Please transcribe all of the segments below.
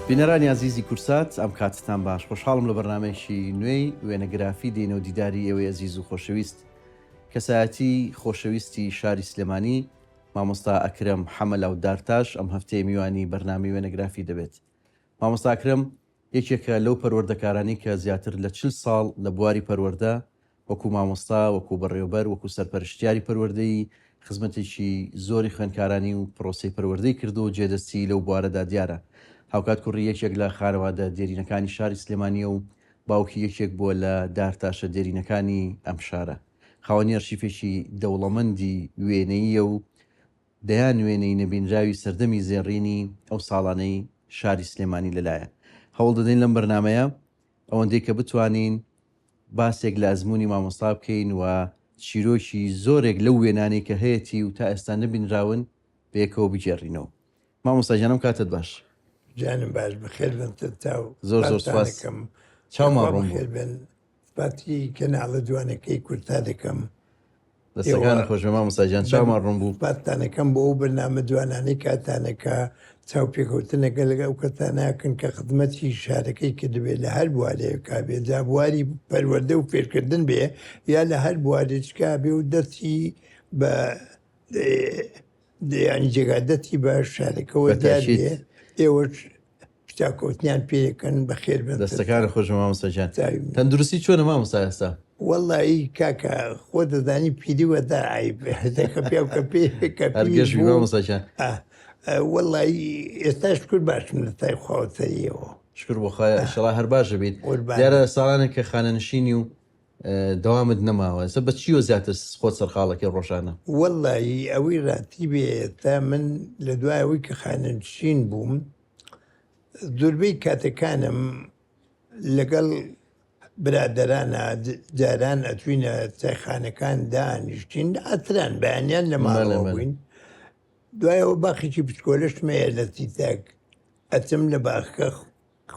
بینەرانی عزیزی کورسات ئەم کاتتان باش خۆشحاڵم لە بەرنامەیەکی نوێی وێنەگرافی دێنەوە دیداری ئێوەی عزیز و خۆشەویست کەسایەتی خۆشەویستی شاری سلێمانی مامۆستا ئەکرەم حەمەلاو دارتاش ئەم هەفتەیە میوانی بەرنامەی وێنەگرافی دەبێت. مامۆستا ئەکرەم یەکێکە لەو پەروەردەکارانی کە زیاتر لە 40 ساڵ لە بواری پەروەردە وەکو مامۆستا وەکو بەڕێوەبەر وەکو سەرپەرشتیاری پەروەردەی خزمەتێکی زۆری خوێندکارانی و پرۆسی پەروەردەی کردو و جێدەستی لەو بوارەدا دیارە. هاوکات کوڕی یەکێک لە خانەوادە دێرینەکانی شاری سلێمانیە و باوکی یەکێک بووە لە دارتاشە دێرینەکانی ئەم شارە. خاوەنی ئەرشیفێکی دەوڵەمەندی وێنەیە و دەیان وێنەی نەبینراوی سەردەمی زێڕینی ئەو ساڵانەی شاری سلێمانی لەلایە. هەوڵ دەدەین لەم بەرنامەیە ئەوەندەی کە بتوانین باسێک لە ئەزمموی مامۆستا بکەین و چیرۆکی زۆرێک لەو وێنانەی کە هەیەی و تا ئێستا نەبینراون بەیەکەوە بجێڕینەوە. مامۆستا جانم کاتت باش. جانم باش بخێر بن تا زۆر زۆر سپاسکەم. چاومان خێر بن سپاتی کەناڵە جوانەکەی کورتا دەکەم. دەستەکان خۆشە مامۆستاجان چاومان ڕوون بوو. سپاتانەکەم بۆ ئەو بەرنامە جوانانەی کاتانەکە چاو پێکەوتنەکە لەگە ئەو کەساناکەن کە خزمەتی شارەکەی کە دەبێت لە هەر بوارەیەکا بێ جا بواری پەروەردە و فێرکردن بێ یا لە هەر بوارێکا بێ و دەستی بە ینی جێگادەتی بە شارەکەەوە دیار بێ ئێوەش پیاکەوتنیان پێەکەن بەخێر بن. دەستەکان خۆشە مامۆستاجان. تەندروستی چۆنە مامۆستا ئێستا؟ وەڵی کاکە خۆ دەزانی پیریوەدا ئایبەکە پیاکە هەرگەشوی مامۆستاجان. وەڵی ئێستا شکر باشم لە تای خواوەتەریەوە. شکر بۆخوای ئینشەڵا هەر باشە بیت. دیارە ساڵانێک کە خانەنشینی و دەوامت نەماوە ئێستا بە چیوە زیاتر خۆت سەرخاڵەکەی ڕۆژانە؟ وەڵی ئەوەی ڕاتی بێ تا من لە دوایەوەی کە خانەنشین بووم زۆربەی کاتەکانم لەگەڵ برادەرانە جاران ئەتوینە چایخانەکان دانیشتین ئەتران بەیانیان لە ماڵەوە بووین. دوایەوە باخێکی پچکۆلەشمەیە لە تیتاک ئەچم لە باخەکە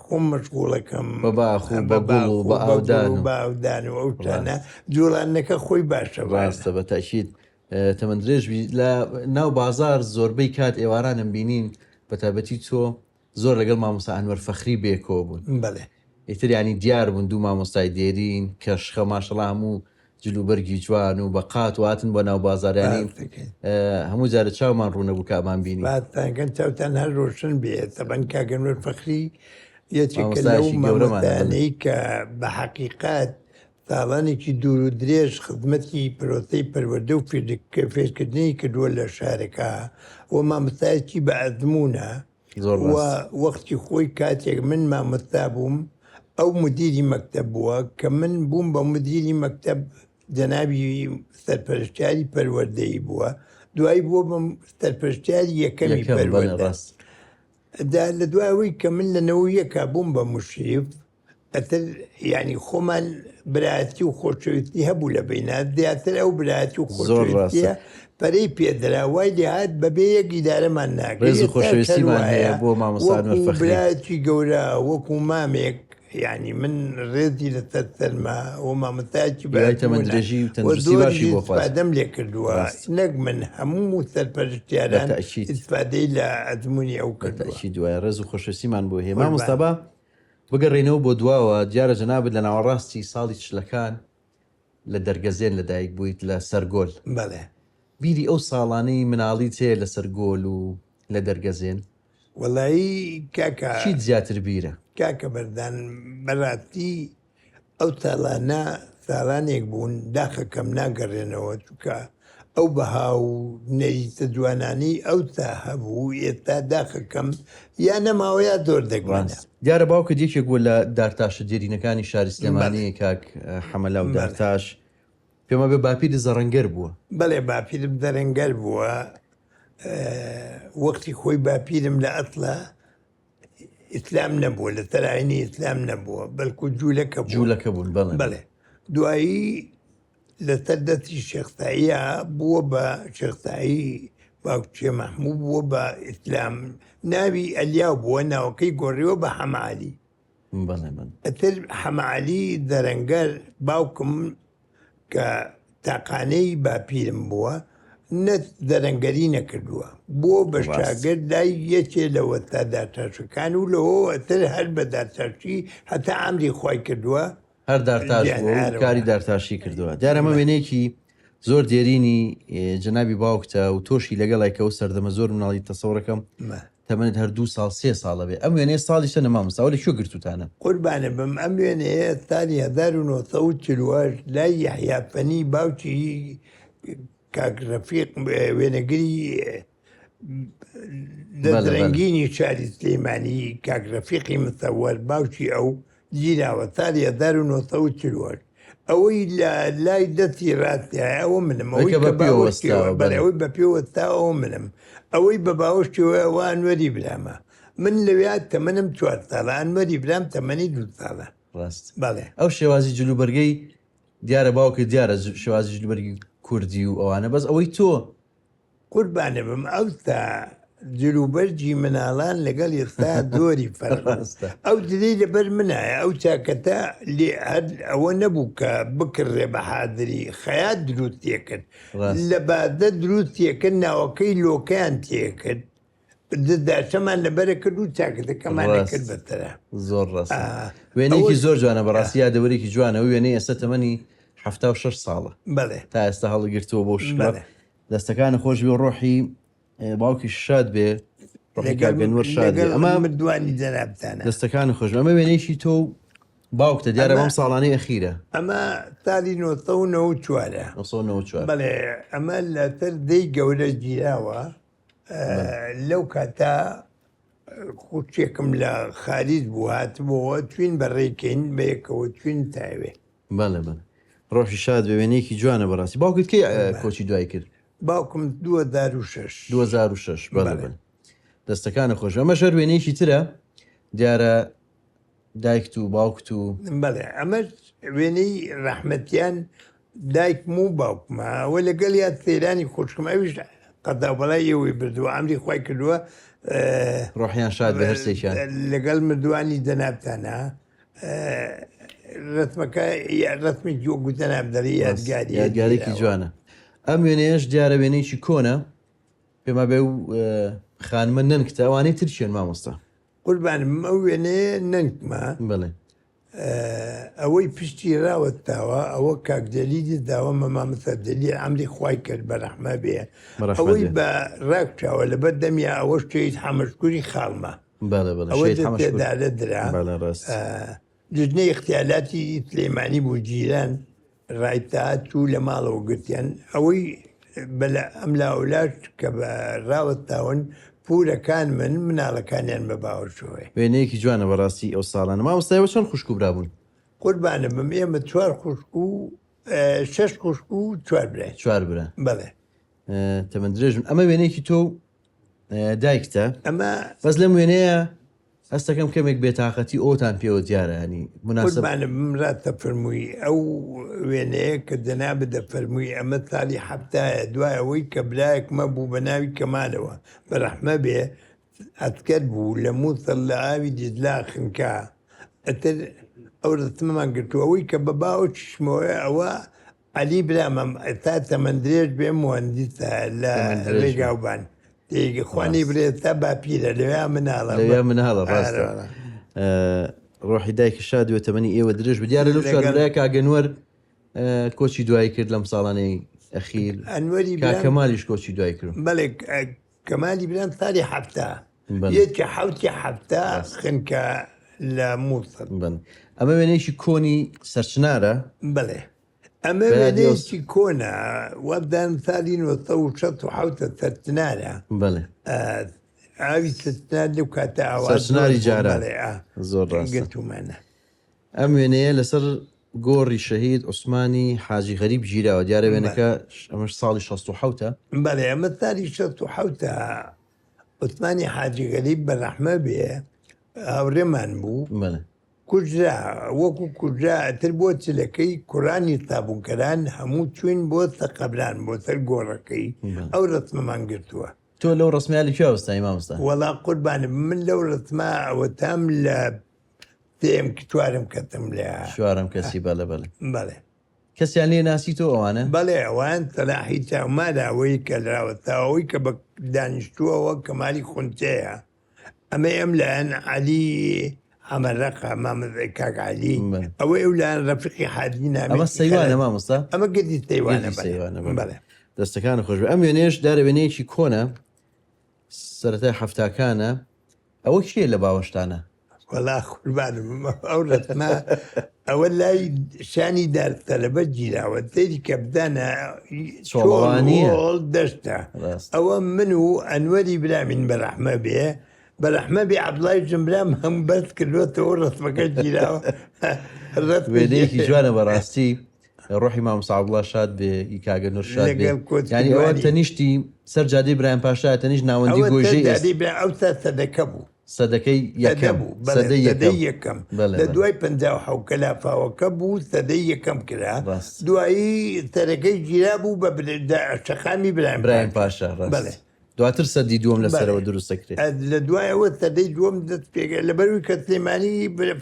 خۆم مەشغوڵەکەم بە باخ و بە گوڵ و بە ئاودان و ئەو شتانە جوڵانەکە خۆی باشە ڕاستە بە تاکید. تەمەندرێژبی لە ناو بازار زۆربەی کات ئێوارانم بینین بە تایبەتی تۆ زۆر لەگەڵ مامۆستا ئەنوەر فەخری بێکەوە بوون. بەڵێ ئیتر ینی دیار بوون دوو مامۆستای دێرین کە شخە ماشەڵا هەموو جلوبەرگی جوان و بە قات واتن بۆ ناو بازاریانی هەموو جارە چاومان ڕوونەبوو کامان بینی. باتانگەن چاوتان هەر ڕۆشن بێت تەبەن کاگەنوەر فەخری یەکێکە لەو مامۆستایانەی کە بە حەقیقات ساڵانێکی دوور و درێژ خزمەتی پرۆسەی پەروەردە و فێرکردنی کردووە لە شارەکە و مامۆستایەکی بە ئەزممونە و وەختی خۆی کاتێک من مامۆستا بووم ئەو مدیری مەکتەب بووە کە من بووم بە مدیری مەکتەب جەنابی سەرپەرشتیاری پەروەردەیی بووە دوایی بووە بم سەرپەرشتیاری یەکەمی پەروەردە. لە دوایەوەی کە من لەنەوە یەکا بووم بە مشریف ئەتر ینی خۆمان برایەتی و خۆشەویستی هەبوو لە بینات دیاتر ئەو برایەتی و خۆشەویستیە پەرەی پێدراوای لێهات بەبێ یەک ئیدارەمان ناکرێت خۆشەویستیمان هەیە بۆ مامۆستا برایەتی گەورە وەکو مامێک ینی من ڕێزی لەسەر سەرما و مامۆستایەکی تەمەندرێژی و تەندروستی باشی بۆ ئادەم لێ کردووە نەک من هەموو سەرپەرشتیاران ئیسفادەی لە ئەزمموی ئەو کردشی دوایە ڕێز و خۆشەویستیمان بۆ هەیە. مامۆستا بە بگەڕێنەوە بۆ دواوە دیارە جەنابەت لە ناوەڕاستی ساڵی چلەکان لە دەرگەزێن لەدایک بوویت لە سەرگۆل. بەڵێ بیری ئەو ساڵانەی مناڵیت هەیە لە سەرگۆل و لە دەرگەزێن؟ وەڵایی کاکە چیت زیاتر بیرە؟ کاکە بەردان بەڕاستی ئەو ساڵانە ساڵانێک بوون داخەکەم ناگەڕێنەوە چووکە ئەو بەها و نەریتە جوانانی ئەو تا هەبوو ئێستا داخەکەم یا نەماوە یا زۆر دەگوانە. دیارە باوکە یەکێک بووە لە دارتاشە دێرینەکانی شاری سلێمانی کاک حەمەلاو دارتاش پێمە بێ باپیری زەڕەنگەر بووە. بەڵێ باپیرم زەڕەنگەر بووە وەختی خۆی باپیرم لە ئەسڵە ئیسلام نەبووە لە سەرایینی ئیسلام نەبووە بەڵکو جوولەکە بوون. بەڵێ دوایی لەسەر دەستی شێخساییە بووە بە شێخسایی باوکچێ مەحموود بووە بە ئیسلام ناوی ئەلیاو بووە ناوەکەی گۆڕیوە بە حەمعالی. ئەتر حەمعالی زەرەنگەر باوکم کە تاقانەی باپیرم بووە نەت دەرەنگەری نەکردووە بۆ بە شاگرد لای یەکێ لەوە تا دارتاشەکان و لەوەتر هەر بە دارتاشی هەتا ئەمری خۆی کردووە هەر دارتاش بوو کاری دارتاشی کردووە. دیارەمە وێنەیەکی زۆر دێرینی جنابی باوکتە و تۆشی لەگەڵایکە و سەردەمە زۆر مناڵی تەسەوڕەکەم تەمەنت هەر 2 ساڵ 3 ساڵە بێ ئەم وێنەیە ساڵیشە نەمامەستا لە شو گرتوتانە قوربانە بم ئەم وێنەیە تالی 1940 لای یحیافەنی باوکی کاکرەفیق وێنەگری دەرەنگینی شاری سلێمانی کاکرەفیقی متەوەر باوکی ئەو گیراوە تالی 1940 ئەوەی لای دەستی ڕاستیە ئەوە منم ئەوەی بە پێوەستا ئەوە منم ئەوەی بە باوەشتیەوە ئەوە ئەنوەری برامە من لەوێت تەمەنم 4 ساڵە ئەنوەری برام تەمەنی 2 ساڵە ڕاست بەڵێ ئەو شێوازی جلوبەرگەی دیارە باوکە دیارە شێوازی جلوبەرگی کوردی و ئەوانە بەس ئەوەی تۆ قوربانە بم ئەو تا جلوبەرجی مناڵان لەگەڵ ئێستا زۆری فەرقستە ئەو دلی لەبەر منایە ئەو چاکەتە ئەوە نەبوو کە بکڕێ بە حادری خەیات دروستیەکرد لە بادە دروستیەکرد ناوەکەی لۆکەیان تێکرد داشەمان لەبەرە کرد و چاکەتەکەمانە کرد بەتەرە زۆر ڕاست وێنەیەکی زۆر جوانە بەڕاستی یادەوەرێکی جوانە و وێنەی ئێستا تەمەنی 76 ساڵە بەڵێ تا ئێستا هەڵگرتووە بۆ شکڵ دەستەکانە خۆش بێ ڕۆحی باوکی شاد بێ ڕۆحیکارگەنوەر شاد بێ ئەمە دوانی جەنابتانە دەستەکانی خۆش ئەمە وێنەیەکی تۆ باوکتە دیارە بەم ساڵانەی ئەخیرە ئەمە تالی 1994 بەڵێ ئەمە لەتر دەی گەورە گیراوە لەو کاتا خوچێکم لە خارج بوو هاتبەوە توین بەڕێکەین بەیەکەوە توین تاوێ بەڵێ ڕۆحی شاد بێ وێنەیەکی جوانە بەڕاستی باوکت کەی کۆچی دوای کرد باوکم 2006 بەڵێ دەستەکانە خۆش ئەمە شەر وێنەیەکی ترە دیارە دایکت و باوکت و بەڵێ ئەمە وێنەی ڕەحمەتیان دایکم و باوکمە ئەوە لەگەڵ یاد سەیرانی خۆشکم ئەویش قەدا بەڵای ئێوەی بردووە ئەمری خۆی کردووە ڕۆحیان شاد بە هەرسێکیان لەگەڵ مردوانی جەنابتانە ڕەتمەکە ڕەتمی گوتە نابدەری یادگارێکی جوانە ئەم وێنەیەش دیارە وێنەیەکی کۆنە پێما بێ و خانمە نەنکتە ئەوانەی ترچێن مامۆستا قوربانم ئەو وێنەیە نەنگمە بڵێ ئەوەی پشتی ڕاوەتاوە ئەوە کاکدەلیدی داوە مەمامەسە دەلی ئەمری خوای کرد بە ڕەحمە بێ ئەوەی بە ڕاکچاوە لەبەر دەمیا ئەوە شتێت حەمەشکوری خاڵمە ئەوە تێدارە درا جژنەی اختیالاتی سلێمانی بوو جیران ڕایتات و لە ماڵەوە گرتیان ئەوەی ئەم لاولاش کە بە ڕاوەتاون پورەکان من مناڵەکانیان بە باوەشەوەی وێنەیەکی جوانە بەڕاستی ئەو ساڵانە مامۆستایەوە چەند خوشک برابوون قوربانە بم ئێمە 4 خوشک و 6 خوشک و 4 برای 4 برا بەڵێ تەمەند درێژن ئەمە وێنەیەکی تۆ دایکتە ئەمە بەس لەم وێنەیە هەستەکەم کەمێک بێتاقەتی ئەوتان پێوە دیارەنی مناسبانە بمراتە فەرمووی ئەو وێنەیە کە دەنا بدە فەرمووی ئەمە ساڵی هەفتایە دوای ئەوەی کە برایەکمە بوو بە ناوی کەمالەوە بە ڕەحمە بێ ئەتکەت بوو لە مووسڵ لە ئاوی دیزلا خنکا ئەتر ئەو ڕستمەمان گرتووە ئەوەی کە بە باوە چشمەوە ئەوە عەلی برامە تا تەمەندرێژ بێ مهندسە لە ڕێگاوبان خوانی برێت تا باپیرە لەوێ مناڵە ڕاستە ڕۆحی دایکی شاد دوێ تەمەنی ئێوە درێژ بە دیارە لەو شارلای کاگەنوەر کۆچی دوای کرد لەم ساڵانەی ئەخیر کەمالیش کۆچی دوای کرد بەڵێ کەمالی بران ساڵی هەفتە یەکە حوتی هەفتە خنکە لە مووسڵ ئەمە وێنەیەکی کۆنی سەرچنارە بڵێ ئەمە وێنەیەکی کۆنە وەدان ساڵی 1970 سەرچنارە بڵێ ئاوی سەرچنار لەو کاتە سەرچناری جارە زۆر گرتومانە ئەم وێنەیە لەسەر گۆڕی شەهید عوسمانی حاجی غەریب ژیراوە دیارە وێنەکە ئەمەش ساڵی 67 بەڵێ ئەمە ساڵی 67 عوسمانی حاجی غەریب بە ڕەحمە بێ هاوڕێمان بوو بڵێ کوژرا وەکو کوژرا ئەتر بۆ چلەکەی کوڕانی تابوونکەران هەموو چوین بۆ سەقەبران بۆ سەر گۆڕەکەی ئەو ڕسمەمان گرتووە تۆ لەو ڕسمیالی کوێوەستای مامۆستا وەڵا قوربانم من لەو ڕسما ئەوە تام لە تێم چوارم کەتم لە چوارم کەسی بەڵێ بەڵێ کەسیان لێ ناسیتەوە ئەوانە؟ بەڵێ ئەوان تەلاحی تاوماداوەی کە راوەتەوەی کە بە دانیشتووەوە کەمالی خونتەیە ئەمە ئەم لایەن علی ئەمەڕەقە مامەزای کاک علی ئەوەی ئەو لایەن ڕەفیقی حاجی نامی ئەمە سەیوانە مامۆستا؟ ئەمە گەردی سەیوانە بەڵێ دەستەکان خۆش ئەم وێنێش دارە وێنەیەکی کۆنە سەرەتای هەفتاکانە ئەوە کێ لە باوەشتانە؟ وەڵا قوربانم ئەو ڕەتمە ئەوە لای شانی دارتەلەبە گیراوە تێری کە بدانە چۆڵ دەشتە ئەوە من و ئەنوەری برامین بەرەحمە بێ بەرەحمە بێ عەبدوڵای جمبرام هەم بەرز کردوێتەوە ڕەتمەکە گیراوە وێنەیەکی جوانە بەڕاستی ڕۆحی مامۆستا عەبدوڵا شاد بێ کاگە نوور شاد بێ یعنی ئەوە تەنیشتی سەر جادەی برایم پاشا تەنیشت ناوەندی گۆژەی ئەو تا سەدەکە بوو سەدەکەی یەکەم بوو سەدەی یەکەم لە دوای 57 کەلافاوەکە بوو سەدەی یەکەم کرا دوایی تەرەکەی گیرا بوو بە شەقامی برایم پاشا بەڵێ دواتر سەدی دووەم لەسەرەوە دروستەکرێت لە دوایەوە سەدەی دووەم دەست پێگە لەبەروی کە سلێمانی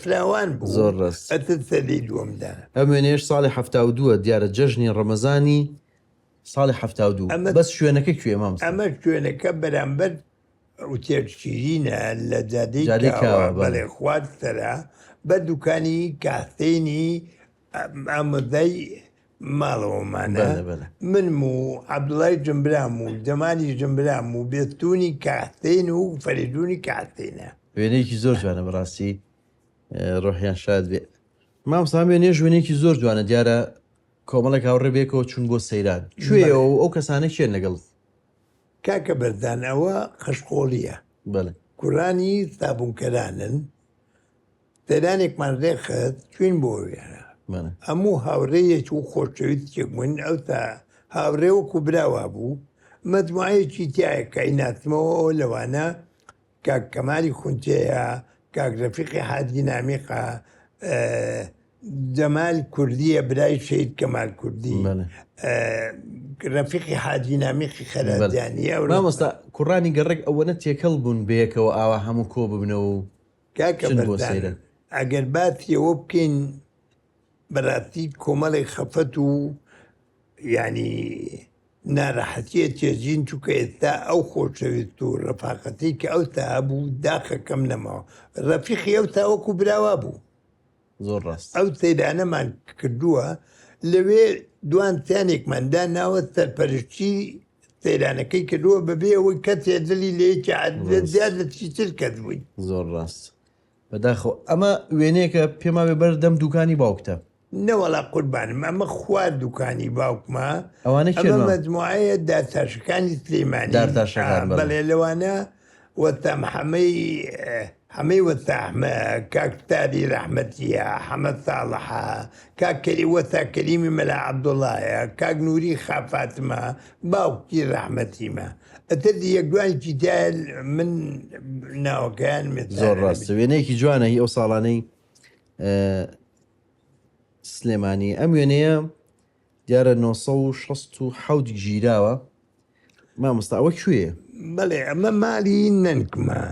فراوان بوو زۆر ڕست ئەتر سەدەی دووەمدا ئەم وێنەیەش ساڵی 72 دیارە جەژنی ڕەمەزانی ساڵی 72 بەس شوێنەکە کوێ مامۆستا؟ ئەمە شوێنەکە بەرامبەر وتێرشیرینە لە جادەی بەڵێ خوارد سەرا بە دوکانی کاستێنی ئامۆزای ماڵەوەمانە من و عەبدوڵای جمبرام و جەمالی جمبرام و بێستونی کاستێن و فەریدونی کاستێنە وێنەیەکی زۆر جوانە بەڕاستی ڕۆحیان شاد بێ مامۆستا وێنەیە وێنەیەکی زۆر جوانە دیارە کۆمەڵێک هاوڕێ بێکەوە چون بۆ سەیران کوێ ئەو کەسانە کێن لەگەڵ کاکە بەردان ئەوە خەشقۆڵیە کوڕانی سابوونکەرانن سەیرانێکمان ڕێخت کوێن بۆ وێنە هەموو هاوڕێیەک و خۆشەویستێک بوون ئەو تا هاوڕێ وەکو براوا بوو مەجموعەیەکی تایە کە ئیناتمەوە لەوانە کاک کەمالی خونتەیە کاک ڕەفیقی حاجی نامیقە جەمال کوردیە برای شەید کەمال کوردی ڕەفیقی حاجی نامیقی خەراتیانیە مامۆستا کوڕانی گەڕێک ئەوەنە تێکەڵ بوون بەیەکەوە ئاوا هەموو کۆ ببنەوە و کاکە بەردان ئەگەر باسیەوە بکەین بەڕاستی کۆمەڵی خەفەت و ینی ناڕەحەتیە تێژین چووکە ئێستا ئەو خۆشەویست و ڕەفاقەتی کە ئەو تا هەبوو داخەکەم نەماوە ڕەفیقی ئەو تا وەکو براوا بوو زۆر ڕاست ئەو سەیرانەمان کردووە لەوێ دوانتیانێکماندا ناوە سەرپەرشتی سەیرانەکەی کردووە بەبێ ئەوەی کەسێ دڵی لەیەکی زیاد لە چیتر کەس بووی زۆر ڕاست بەداخەوە ئەمە وێنەیەکە پێما بێ بەردەم دوکانی باوکتە نەوەڵا قوربانم ئەمە خوارد دوکانی باوکمە ئەوانە ئەمە مەجموعەیە دارتاشەکانی سلێمانی بەڵێ لەوانە وەتام هەمەی وەتاحمە کاکتاری ڕەحمەتیە حەمەد ساڵحە کاکەری وەتا کەریمی مەلا عەبدوڵایە کاک نووری خافاتمە باوکی ڕەحمەتیمە ئەتر یەک دوانێکی تایە من ناوەکەیان زۆر ڕاست وێنەیەکی جوانە هی ئەو ساڵانەی سلێمانی ئەم وێنەیە دیارە 1960 گیراوە مامۆستا ئەوە کوێ؟ بەڵێ ئەمە مالی نەنکمە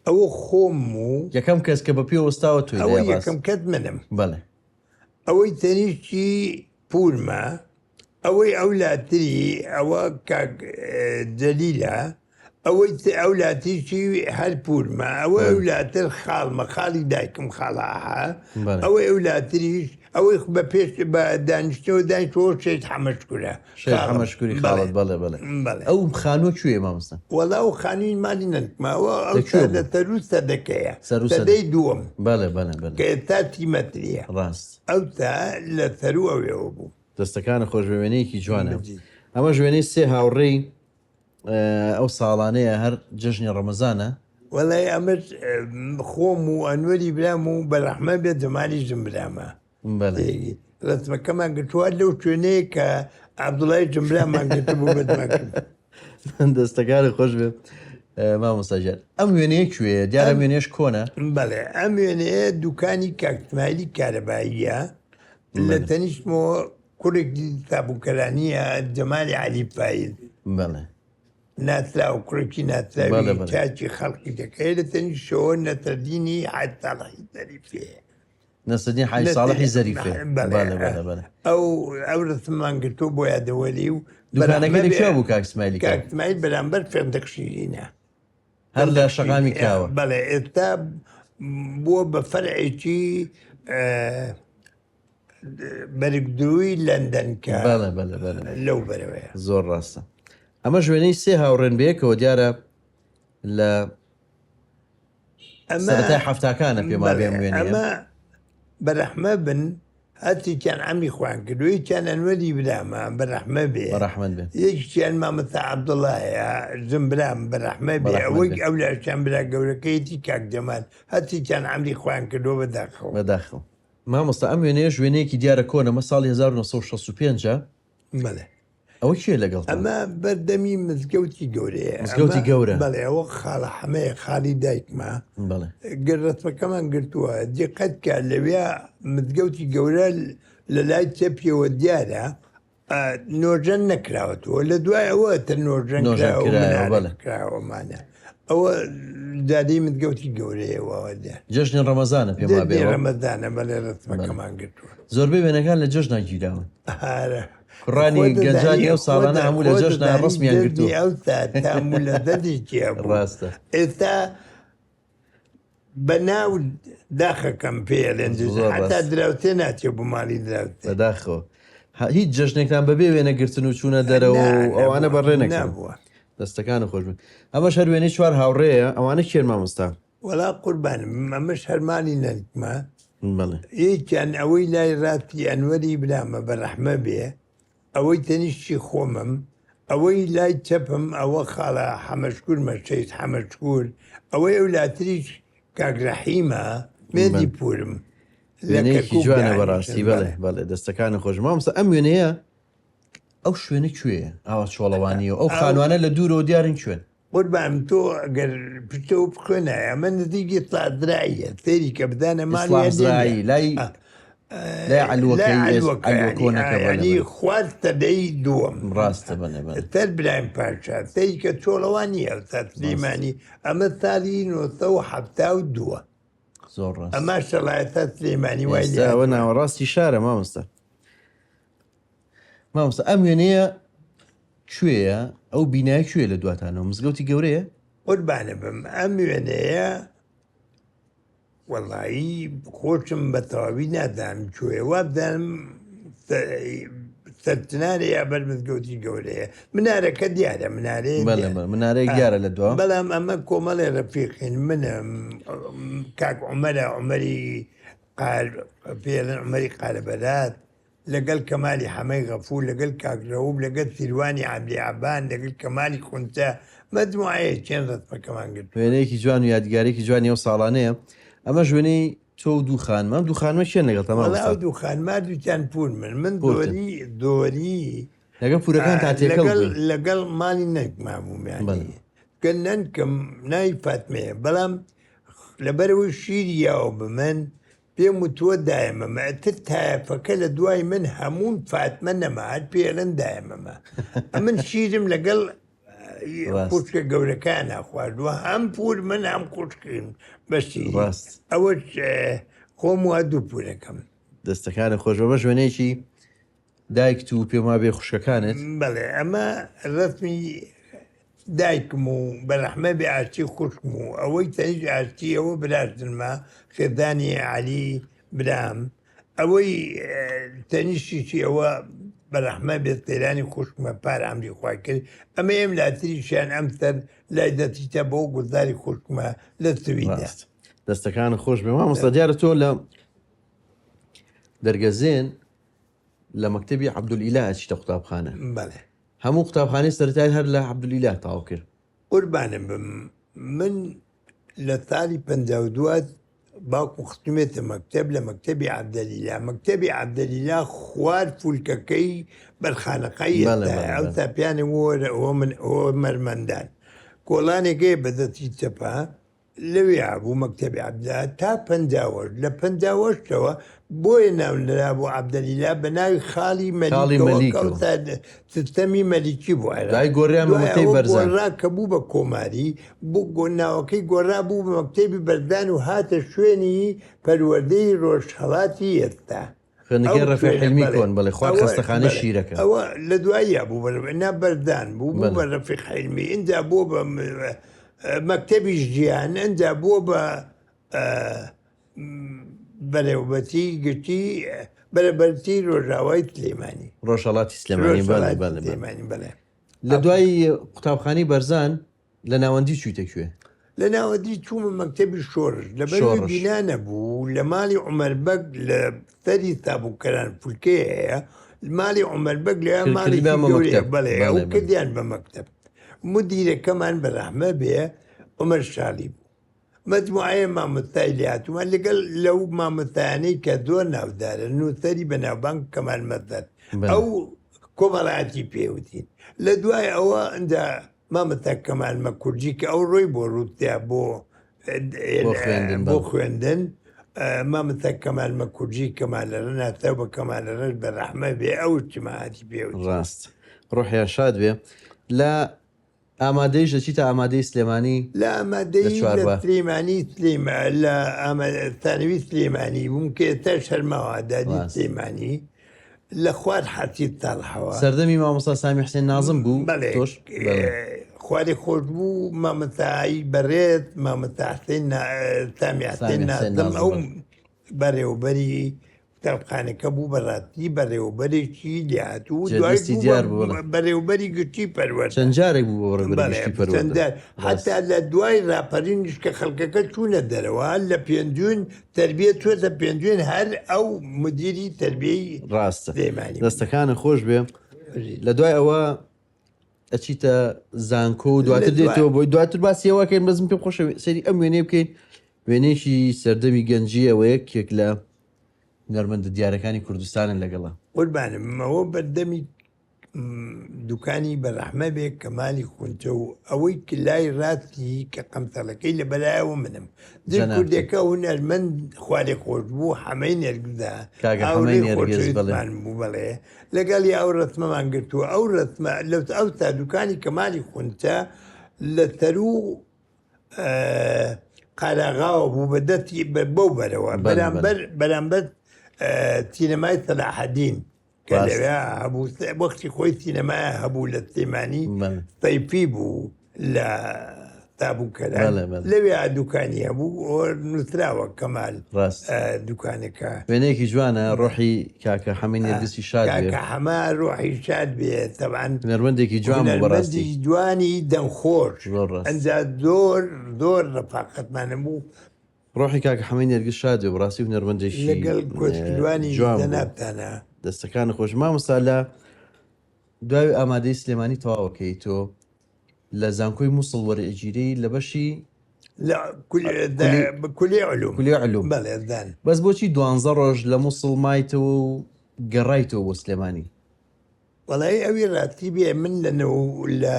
ئەوە خۆم و یەکەم کەس کە بە پێ وەستاوە توی ئەوە یەکەم کەس منم بەڵێ ئەوەی تەنیشتی پورمە ئەوەی ئەولاتری ئەوە کاک جەلیلە ئەوەی ئەولاتیشی هەر پورمە ئەوە ئەولاتر خاڵمە خاڵی دایکم خاڵاها ئەوەی ئەولاتریش ئەوەی بە پێش بە دانیشتەوە دانیشتەوە شێت حەمەشکورە حەمەشکوری خاڵت بەڵێ ئەو خانووە کوێ مامۆستا؟ وەڵا و خانووی مالی نەنکماوە ئەو لە سەروو سەدەکەیە سەدەی دووەم کە ئێستا تیمەتریە ڕاست ئەو تا لە سەروو ئەوێەوە بوو دەستەکانە خۆش وێنەیەکی جوانە ئەمە ژوێنەی سێ هاوڕێی ئەو ساڵانەیە هەر جەژنی ڕەمەزانە وەڵای ئەمەش خۆم و ئەنوەری برام و بەرەحمە بێت جەمالی جمبرامە ڕسمەکەمان گرتووە لەو شوێنەیە کە عەبدوڵای جمبرامان گرتبوو بەدمەکرد دەستەکانی خۆش بێت مامۆستا جان ئەم وێنەیە کوێ؟ دیارە وێنێش کۆنە؟ بەڵێ ئەم وێنەیە دوکانی کاک اسماعیلی کارەباییە لە تەنیشتمەوە کوڕێکی تابووکەرانیە جەمالی عەلی فایز بەڵێ ناسرا و کوڕێکی ناسراوی چاکی خەڵکی دەکەی لە تەنیشتەوە نەتەردینی حاج ساڵحی زەریفێ نەسەدین حاج ساڵحی زەریفێ ئەو ڕستمان گرتو بۆ یادەوەری و دوکانەکە لەکوێ بوو کاک ئیسماعیلی؟ کاک ئیسماعیل بەرامبەر فێندق شیرینە، هەر لە شەقامی کاوە. بەڵێ ئێستا بووە بە فەرعێکی بەرگدرووی لەندەن کە لەو بەرەوەیە. زۆر ڕاستە. ئەمە ژوێنەی سێ هاوڕێن بەیەکەوە دیارە لە سەرەتای حەفتاکانە پێما بێم وێنەیە. ئەمە بەرەحمە بن هەتییان ئەمی خوان کردووییان ئەنوەری برامە بەرەحمە بێ، یەکیان مامەتا عەبدوڵایە زمبرام بەرەحمە بێ، ئەوەی ئەو لاشیان برا گەورەکەیەتی کاک جەمال هەتییان ئەمری خوان کردەوە بەداخەوە. مامۆستا ئەم وێنەیە ژوێنەیەکی دیارە کۆنەمە ساڵی 1965 بەڵێ. ئەوە کێ لەگەڵ؟ ئەمە بەردەمی مزگەوتی گەورەیە، مزگەوتی گەورە. بەڵێ ئەوە خاڵە حەمەیە خاڵی دایکمە گەڕەتمەکەمان گرتووە دیقەت کە لەوێ مزگەوتی گەورە لە لای چەپیەوە دیارە نۆژەن نەکراوەتەوە، لە دوای ئەوە تر نۆژەن کراوەمانە. ئەوە دادەی مزگەوتی گەورەیەوە جەژنی ڕەمەزانە پێما بێ ڕەمەزانە بەڵێ ڕستمەکەمان گرتووە. زۆربەی وێنەکان لە جەژنا گیراون. کوڕانی گەنجانی ئەو ساڵانە هەموو لە جەژنا ڕسمیان گرتووە. ئەو تامو لە دەدیکیە ڕاستە. ئێستا بەناو داخەکەم پێڵێن حتا دراوتێ ناچێ بۆ ماڵی دراوتێ بەداخەوە. هیچ جەژنێکتان بەبێ وێنەگرتن و چوونە دەرەوە ئەوانە بەڕێ نەکەبووە. دەستەکانە خۆش بن. ئەمەش هەر وێنەی چوار هاوڕێیە، ئەوانە کێن مامۆستا؟ وەڵا قوربانم ئەمەش هەرمانی نەریکمە. بەڵێ. یەکیان ئەوەی لای ڕاستی ئەنوەری برامە بەرەحمە بێ، ئەوەی تەنیشتی خۆمم، ئەوەی لای چەپم ئەوە خاڵە حەمەشکور مەشەیت حەمەشکور، ئەوەی ئەو لاتریش کاگرەحیمە مێدی پورم. وێنەیەکی جوانە بەڕاستی. بەڵێ دەستەکانە خۆش. مامۆستا ئەم وێنەیە ئەو شوێنە کوێیە؟ ئاوا چۆڵەوانیەوە ئەو خانوانە لە دوورەوە دیارن کوێن؟ قوربان تۆ ئەگەر پشتە و بخوێنایە ئەمە نزیکی تادراییە فێری کە بدانە ماڵی لای علوەکەی خواردتە دەی دووەم. ڕاستە تەر برایم پاشا تێی کە چۆڵەوانیە تا سلەیمانی ئەمە ساڵی 1970 زۆر ڕاست. ئەمە شەڵایەتە سلەیمانی وای ئەوە ناوەڕاستی شارە مامۆستا. مامۆستا ئەم وێنەیە کوێیە؟ ئەو بینای کوێ لە دواتانەوە؟ مزگەوتی گەورەیە؟ قوربانە بم ئەم وێنەیە وەڵایی خۆشم بە تەواوی نادام کوێ وا بدانم سەرچنارە یا بەر مزگەوتی گەورەیە. منارەکە دیارە منارەیە دیارە لە دوا. بەڵام ئەمە کۆمەڵی ڕەفیقین منم کاک عومەرە عومەری پێڵێن عومەری قارەبەرات لەگەڵ کەمالی حەمەی غەفوور لەگەڵ کاکرەوب لەگەڵ سیروانی عەبدی عەبان لەگەڵ کەمالی خونچە مەجموعەیە چێن ڕەسمەکەمان گرت. وێنەیەکی جوان و یادگارێکی جوانی ئەو ساڵانەیە. ئەمە ژوێنەی تۆ و دووخانمە دووخانمە چێن لەگەڵ تەمام دووخانما دووچیان پور من دۆری لەگەڵ پورەکان تا تێکەڵ لەگەڵ ماڵی نەکمابوومیانی گەنەن کەم ناوی فاتمەیە، بەڵام لەبەرەوەی شیریاوە بە من پێم وتووە دایەمەمە ئەتر تایەفەکە لە دوای من هەموون فاتمە نەماهات پێڵەن دایەمەمە. من شیرم لەگەڵ خوشکە گەورەکانە خواردووە هەم پور من هەم خوشکیم بەشی ئەوەش خۆم وا دوو پورەکەم. دەستەکانە خۆشەوە ژوێنێکی دایکت و پێما بێ خوشکەکانت؟ بەڵێ ئەمە ڕسمی دایکم و بەرەحمە بێ ئاشتی خوشکم و ئەوەی تەنیش ئاشتی ئەوە براشتنمە خێزانی عەلی برام، ئەوەی تەنیشتیشی ئەوە بەرەحمە بێت تێرانی خوشکمە پار ئەمری خوا کرد. ئەمە ئێم لاتریشیان ئەمسەر لای دەتیتە بۆ گوزاری خوشکمە لە سویدا. دەستەکان خۆش بێ. مامۆستا دیارە تۆ لە دەرگەزێن لە مەکتەبی عەبدولئیلا ئەچیتە قوتابخانە. بەڵێ هەموو قوتابخانەی سەرەتایی هەر لە عەبدولئیلا تاوا کرد. قوربانم بم من لە ساڵی 52 باوکم خستومێتە مەکتەب لە مەکتەبی عەبدولئیلا. مەکتەبی عەبدولئیلا خوار فولکەکەی بەرخانەقەی ئەو تاپیانی ئەوە مەرمەندان کۆڵانێکەیە بەدەستی چەپە لەوێ بوو مەکتەبی عەبدەلا تا 50 لە 50ەوە بۆیە ناونرا بۆ عەبدەلیلا بە ناوی خاڵی مەلیکەوە سیستەمی مەلیکی بوو گۆڕا کە بوو بە کۆماری بۆ ناوەکەی گۆڕا بوو بە مەکتەبی بەردان و هاتە شوێنی پەروەردەی ڕۆژهەڵاتی ئێستا خوێندنگەی ڕەفیع حیلمی کۆن بەڵێ خوارد خەستەخانەی شیرەکە ئەوە لە دواییە بوو نا بەردان بوو بوو بە ڕەفیع حیلمی ئینجا بوو بە مەکتەبیش گیان ئەنجا بووە بە بەرەوبەتی گشتی بەرەبەرتی ڕۆژاوای سلێمانی ڕۆژهەڵاتی سلێمانی بەڵێ لە دوای قوتابخانەی بەرزان لە ناوەندی چوویتە کوێ؟ لە ناوەندی چوومە مەکتەبی شۆڕش لەبەر بینانە بوو لە ماڵی عومەر بەگ لە سەری تابووکەران پولکەیە هەیە ماڵی عومەر بەگ لە ماڵی بەڵێ ئەو کردیان بە مەکتەب مدیرەکەمان بەرەحمە بێ عومەر شاڵی بوو مەجموعەیە مامۆستای لاتومان لەگەڵ لەو مامۆستایانەی کە زۆر ناودارە نووسەری بەناوبانگ کەمال مەزەر ئەو کۆمەڵایەتی پێوتین لە دوای ئەوە ئەنجا مامۆستا کەمال مەکورجی کە ئەو ڕۆی بۆ ڕووتیا بۆ خوێندن مامۆستا کەمال مەکورجی کەمالەرە ناتاو بە کەمالەرەش بەرەحمە بێ ئەو اجتیماعاتی پێوتین ڕاست ڕۆحیان شاد بێ لە ئامادەی ژەچی تا ئامادەی سلێمانی لە ئامادەی سلێمانی لە ثانوی سلێمانی بووم کە ئێستا شەرماوە دادی سلێمانی لە خوارد حەسیب تاڵحەوە سەردەمی مامۆستا سامی حسێن نازم بوو تۆش خوارێ خۆش بوو مامۆستایی بەڕێز مامۆستا سامی حسێن نازم ئەو بەڕێوەبەری قوتابخانەکە بوو بەڕاستی بەڕێوەبەرێکی لاتوو بەڕێوەبەری گشتی پەروەردە چەند جارێک بوو بەڕێوەبەری پەروەردە حتا لە دوای ڕاپەرینش کە خەڵکەکە چوونە دەرەوە لە پێنجون تربیە چۆتە پێنجون هەر ئەو مدیری تربیەی ڕاستە دەستەکانە خۆش بێ لە دوای ئەوە ئەچیتە زانکۆ و دواتر دێتەوە بۆی دواتر باسیەوەکەین بەزم پێم خۆشە سەری ئەم وێنەی بکەین وێنێکی سەردەمی گەنجی ئەوەیە کێک لە نەرمەندە دیارەکانی کوردستانن لەگەڵا قوربانم ئەوە بەردەمی دوکانی بەرەحمە بێ کەمالی خونچە و ئەوەی کلای ڕاستی کە قەمسەڵەکەی لە بەلایەوە منم کوردێکە و نەرمەند خوارێ خۆش بوو حەمەی نێرگدا بوو بڵێ لەگەڵی ئەو ڕسمەمان گرتووە ئەو ڕسمە لەو ئەو تا دوکانی کەمالی خونچە لە تەرو قاراغاوە بوو بە دەستی بەو بەرەوە بەرامبەر سینەمای سەلاحەدین کە لەوێ هەبوو وەختی خۆی سینەمایە هەبوو لە سلێمانی سەیفی بوو لە تابووکەران لەوێ دوکانی هەبوو نووسراوە کەمال دوکانەکە وێنەیەکی جوانە ڕۆحی کاکە حەمەی نێرگسی شاد کاکە حەما ڕۆحی شاد بێ تەبعاً نەرمەندێکی جوان بوو بەڕاستی جوانی دەمخۆش ئەنجا زۆر ڕەفاقەتمانە بوو ڕۆحی کاکە حەمەی نێرگس شاد بێ بەڕاستی و نەرمەندێکی لەگەڵ کۆچکلوانی دەنابتانە دەستەکانە خۆش مامۆستا لە دوای ئامادەی سلێمانی تەواوەکەی تۆ لە زانکۆی مووسڵ وەرئەگیری لە بەشی کولی علوم بەس بۆچی 12 ڕۆژ لە مووسڵ مایتەوە و گەڕایتەوە بۆ سلێمانی؟ وەڵای ئەوی ڕاستی بێ من لە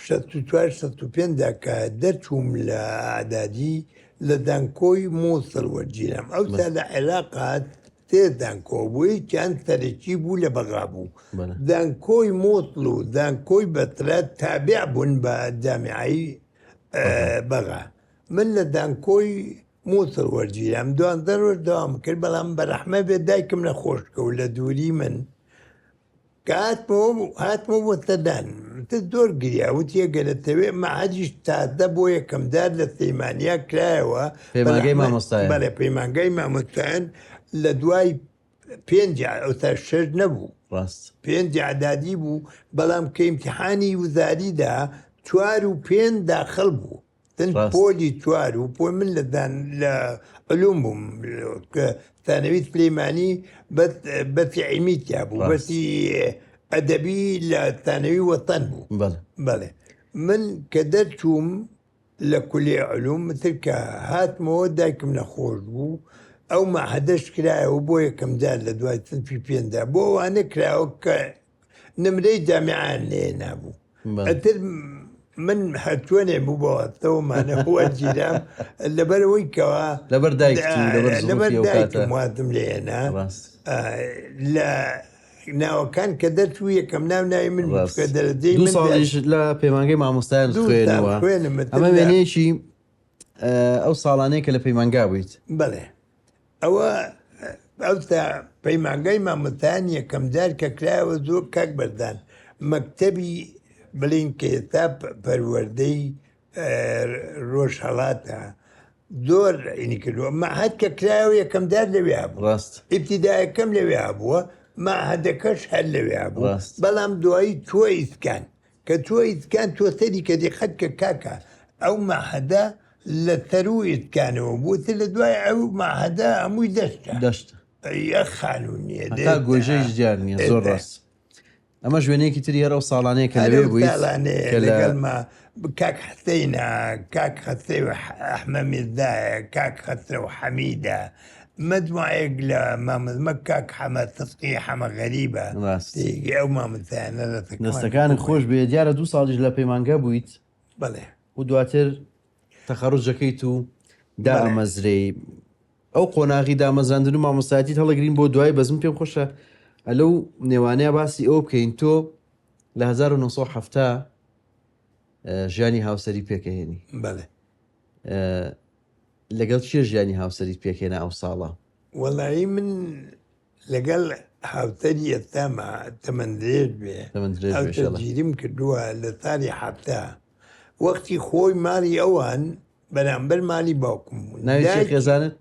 64-65دا کە دەرچووم لە ئادادی لە دانکۆی مووسڵ وەرگیرم ئەو تا لە عێراقات تێ دانکۆ بووی چیان سەرەکی بوو لە بەغا بوو دانکۆی مووسڵ و دانکۆی بەترات تابع بوون بە جامیعەی بەغا من لە دانکۆی مووسڵ وەرگیرم 12 ڕۆژ داوام کرد بەڵام بەرەحمە بێ دایکم نەخۆشکە و لە دووری من کە هاتمە بۆ سەردان زۆر گریا وتی ئەگەرەتەوێ مەعەدیش تازە بۆ یەکەمدار لە سلێمانیا کرایەوە بەڵێ پەیمانگای مامۆستایان لە دوای 5 تا 6 نەبوو 5 عەدادی بوو بەڵام کە ئیمتیحانی وزاریدا 4 و 5 داخل بوو پۆلی 4 و پۆی من لە علوم بووم کە ثانەوی سلێمانی بەسی عیلمیتیا بوو بەسی ئەدەبی لە ثانەوی وەتەن بوو بەڵێ من کە دەرچووم لە کولی علوم مثل کە هاتمەوە دایکم نەخۆش بوو ئەو مەعهەدەش کرایەوە بۆ یەکەم جار لە دوای سنفی 5دا بۆ ئەوانە کراوە کە نمرەی جامیعان لێ نابوو ئەتر من هاتوانێ بوو بەوەتەوەمانە وەرگیرام لەبەرەوەی کەوا لەبەر دایکت و لەبەر دایکم واتم لێنا لە ناوەکان کە دەچوو یەکەم ناو من دەرەجەی 2 ساڵیش لە پەیمانگەی مامۆستایان خوێنەوە ئەمە وێنەیەکی ئەو ساڵانەیە کە لە پەیمانگا بوویت. بڵێ ئەوە ئەو تا پەیمانگای مامۆستایان یەکەم جار کە کراوە زۆر کاک بەردان مەکتەبی بڵین کە ئێستا پەروەردەی ڕۆژهەڵاتە زۆر ئینی کردووە مەعهەد کە کراوە یەکەم جار لەوێ بوو ڕاست ئیبتیدایەکەم لەوێ بووە مەعهەدەکەش هەر لەوێ بوو بەڵام دوایی تۆ ئیسکان کە تۆ ئیسکان تۆ سەری کە دقت کە کاکە ئەو مەعهەدە لە سەروو ئیسکانەوە بووتە لە دوای ئەو مەعهەدە هەمووی دەشتە یەک خانوون نییە تا گۆژەیش دیار نییە زۆر ڕاست. ئەمە ژوێنێکی تری هەرە و ساڵانەیە کە لەوێ بوویت لەگەڵمە کاک حسەینە کاک خەسەی و ئەحمە میردایە کاک خەسرە و حەمیدە مجموعەیەک لە مامزمە کاک حەمە تسقی حەمە غەریبە ئەو مامۆستایانە دەستەکانی خۆش بێ دیارە 2 ساڵیش لە پەیمانگا بوویت بڵێ و دواتر تەخەڕوجەکەیت و دامەزرەی ئەو قۆناغی دامەزراندن و مامۆستایەتیت هەڵەگرین بۆ دوای بەزم پێم خۆشە ئەلەو نێوانەیە باسی ئەوە بکەین تۆ لە 1970 ژیانی هاوسەری پێکەهێنی لەگەڵ چیە ژیانی هاوسەریت پێکێنە ئەو ساڵە؟ وەڵایی من لەگەڵ هاوسەری ئێستامە تەمەندرێژ بێ گیریم کردووە لە ساڵی حەفتا وەختی خۆی ماڵی ئەوان بەرامبەر ماڵی باوکم خێزانت